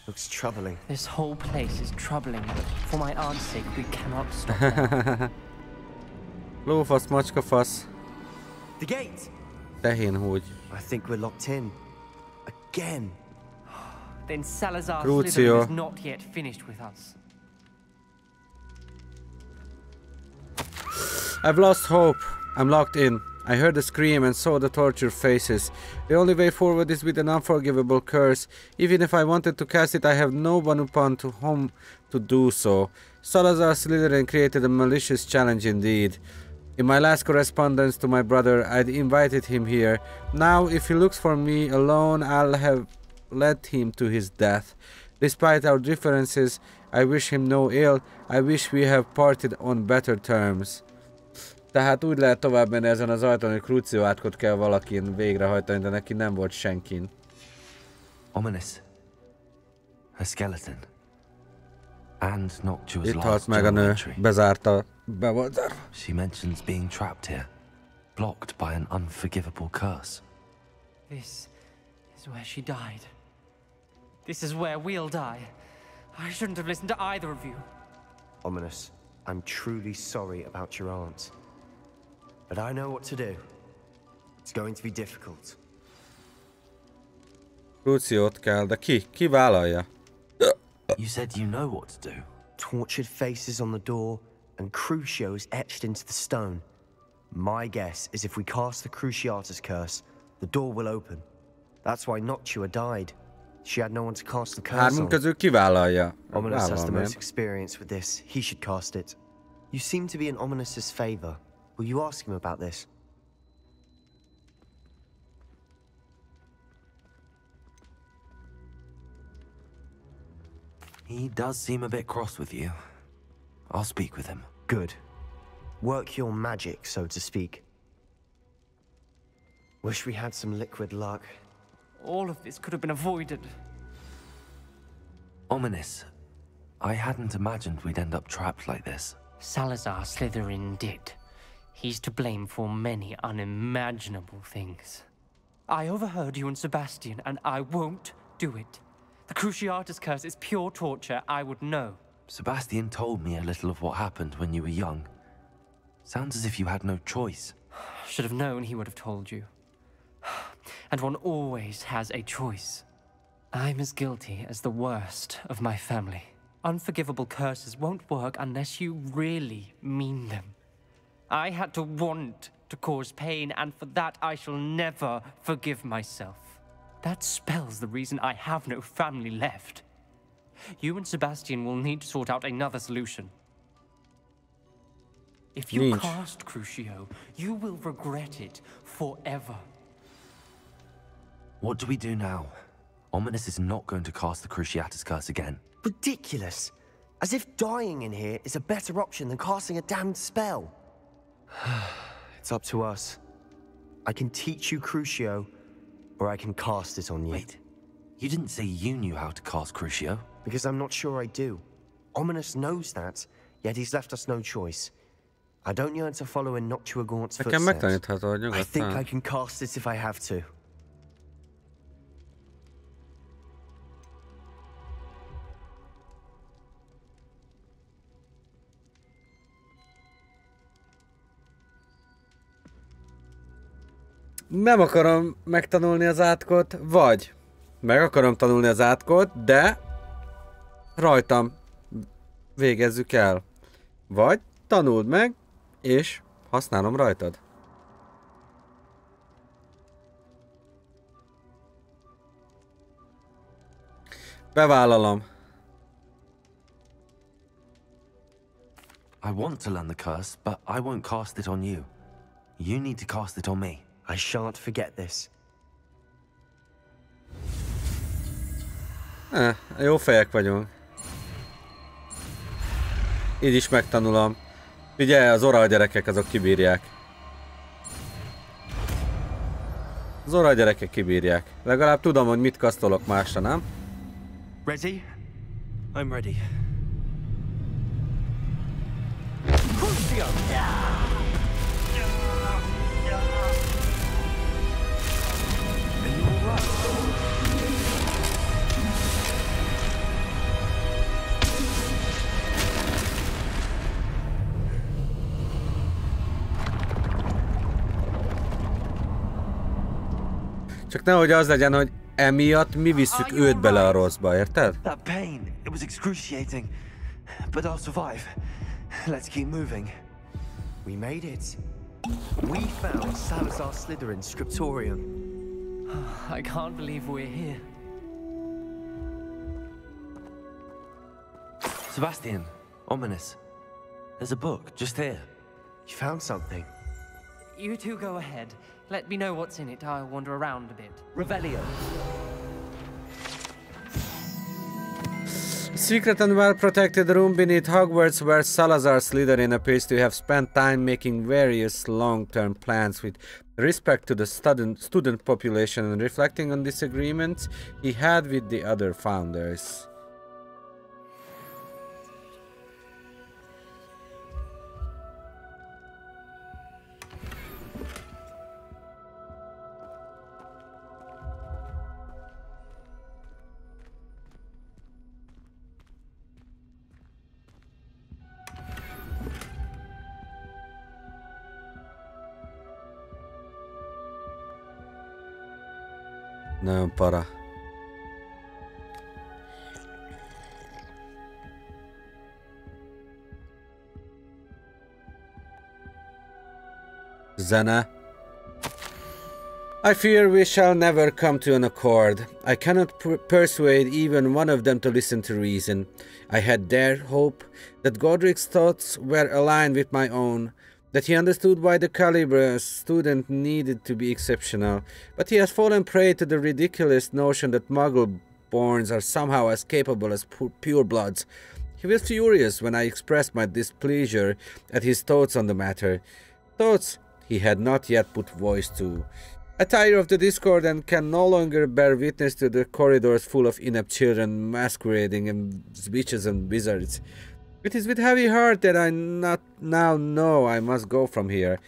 Looks troubling. This whole place is troubling, but for my aunt's sake, we cannot stop them. Lófasz, macskafasz. The gate. Tehén húgy. I think we're locked in. Again. Then Salazar Slytherin is not yet finished with us. I've lost hope. I'm locked in. I heard the scream and saw the tortured faces. The only way forward is with an unforgivable curse. Even if I wanted to cast it, I have no one upon whom to do so. Salazar Slytherin created a malicious challenge indeed. In my last correspondence to my brother, I'd invited him here. Now, if he looks for me alone, I'll have led him to his death. Despite our differences, I wish him no ill. I wish we have parted on better terms. Tehát úgy lehet tovább menni ezen az ajtón, hogy Crucio átkot kell valakin végrehajtani, de neki nem volt senkin. Ominous. A skeleton. And Noctua's Itt halt last meg a nő, bezárta, be volt zárva. She mentions being trapped here, blocked by an unforgivable curse. This is where she died. This is where we'll die. I shouldn't have listened to either of you. Ominous, I'm truly sorry about your aunt. But I know what to do. It's going to be difficult. Cruciót kell, de ki vállalja? You said you know what to do. Tortured faces on the door and Crucios etched into the stone. My guess is if we cast the Cruciatus curse, the door will open. That's why Noctua died. She had no one to cast the curse Hármunk közül ki vállalja? Ominous has the most experience with this. He should cast it. You seem to be in Ominous's favor. Will you ask him about this? He does seem a bit cross with you. I'll speak with him. Good. Work your magic, so to speak. Wish we had some liquid luck. All of this could have been avoided. Ominous. I hadn't imagined we'd end up trapped like this. Salazar Slytherin did. He's to blame for many unimaginable things. I overheard you and Sebastian, and I won't do it. The Cruciatus curse is pure torture. I would know. Sebastian told me a little of what happened when you were young. Sounds as if you had no choice. Should have known he would have told you. And one always has a choice. I'm as guilty as the worst of my family. Unforgivable curses won't work unless you really mean them. I had to want to cause pain, and for that I shall never forgive myself. That spells the reason I have no family left. You and Sebastian will need to sort out another solution. If you cast Crucio, you will regret it forever. What do we do now? Ominous is not going to cast the Cruciatus curse again. Ridiculous. As if dying in here is a better option than casting a damned spell. It's up to us. I can teach you Crucio, or I can cast it on you. Wait, you didn't say you knew how to cast Crucio? Because I'm not sure I do. Ominous knows that, yet he's left us no choice. I don't yearn to follow in Noctua Gaunt's footsteps. I think I can cast it if I have to. Nem akarom megtanulni az átkot, vagy meg akarom tanulni az átkot, de rajtam végezzük el. Vagy tanuld meg, és használom rajtad. Bevállalom. I want to learn the curse, but I won't cast it on you. You need to cast it on me. I shan't forget this. Jó fejek vagyunk. Így is megtanulom. Ugye, az oral gyerekek azok kibírják. Az oral gyerekek kibírják. Legalább tudom, hogy mit kasztolok másra, nem? Ready? I'm ready. Csak nehogy az legyen, hogy emiatt mi visszük őt bele a rosszba, érted? That pain, it was excruciating, but I'll survive. Let's keep moving. We made it. We found Salazar Slytherin's scriptorium. I can't believe we're here. Sebastian, Ominous, there's a book just here. You found something. You two go ahead. Let me know what's in it. I'll wander around a bit. Revelio. Secret and well-protected room beneath Hogwarts where Salazar Slytherin appears to have spent time making various long-term plans with respect to the student population and reflecting on disagreements he had with the other founders. Nagyon para. Zene. I fear we shall never come to an accord. I cannot persuade even one of them to listen to reason. I had dared hope that Godric's thoughts were aligned with my own, that he understood why the caliber student needed to be exceptional, but he has fallen prey to the ridiculous notion that Muggle-borns are somehow as capable as purebloods. He was furious when I expressed my displeasure at his thoughts on the matter, thoughts he had not yet put voice to. I tire of the discord and can no longer bear witness to the corridors full of inept children masquerading as witches and wizards. It is with heavy heart that I now know I must go from here.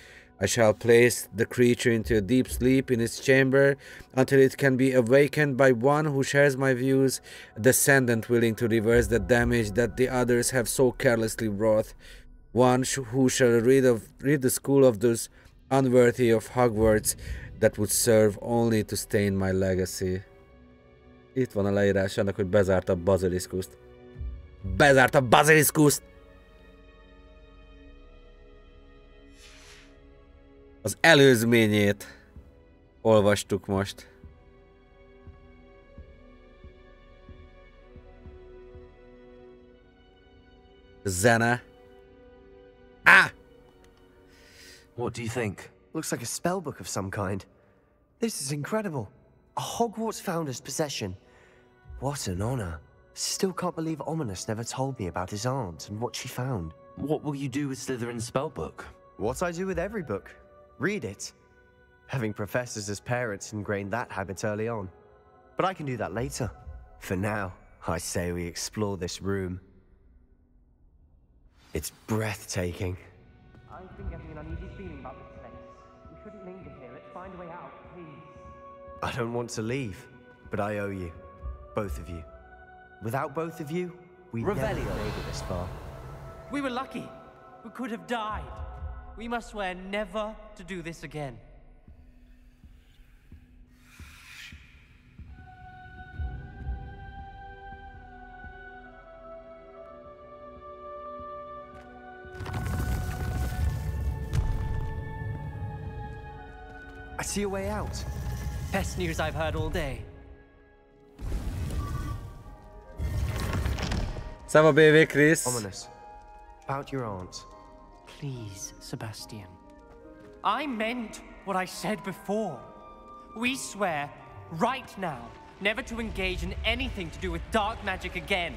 I shall place the creature into a deep sleep in its chamber until it can be awakened by one who shares my views, a descendant willing to reverse the damage that the others have so carelessly wrought, one who shall rid the school of those unworthy of Hogwarts that would serve only to stain my legacy. Itt van a leírás annak, hogy bezárta a baziliszkuszt. Bezárta a baziliszkuszt! Az előzményét olvastuk most. Zene. Ah! What do you think? Looks like a spellbook of some kind. This is incredible. A Hogwarts founder's possession. What an honor. Still can't believe Ominous never told me about his aunt and what she found. What will you do with Slytherin's spellbook? What I do with every book. Read it. Having professors as parents ingrained that habit early on. But I can do that later. For now, I say we explore this room. It's breathtaking. I've been getting an uneasy feeling about this place. We shouldn't linger here. Let's find a way out, please. I don't want to leave, but I owe you. Both of you. Without both of you, we'd never made it this far. We were lucky. We could have died. We must swear never to do this again. I see a way out. Best news I've heard all day. Szava BV, Chris. Ominous. About your aunt. Please, Sebastian. I meant what I said before. We swear, right now, never to engage in anything to do with dark magic again.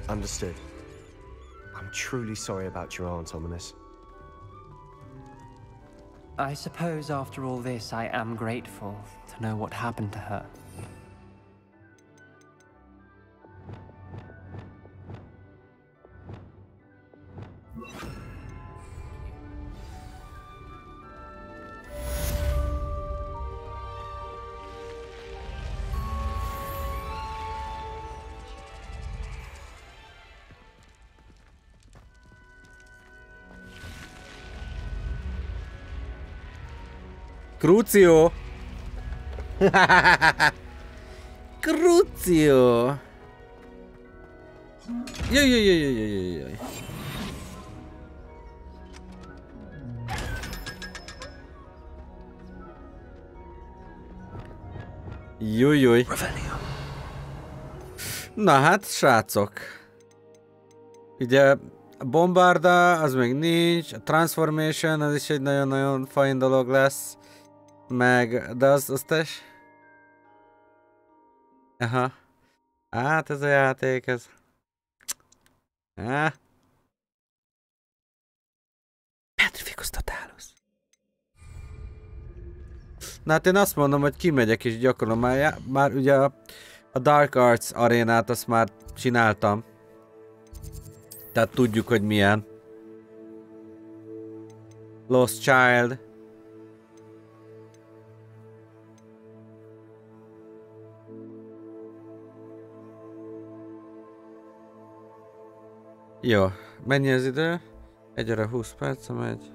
Understood. I'm truly sorry about your aunt, Ominous. I suppose after all this, I am grateful to know what happened to her. Crucio! Crucio! Jaj. Jújjúj. Na hát, srácok. Ugye a bombarda, az még nincs, a transformation, az is egy nagyon-nagyon fajn dolog lesz. Meg, de az tess? Aha. Hát ez a játék, ez. Petrificus totalus. Na hát én azt mondom, hogy kimegyek és gyakorlom. Már ugye a Dark Arts arénát azt már csináltam. Tehát tudjuk, hogy milyen. Lost Child. Jó, mennyi az idő? 1 óra 20 perc, megy.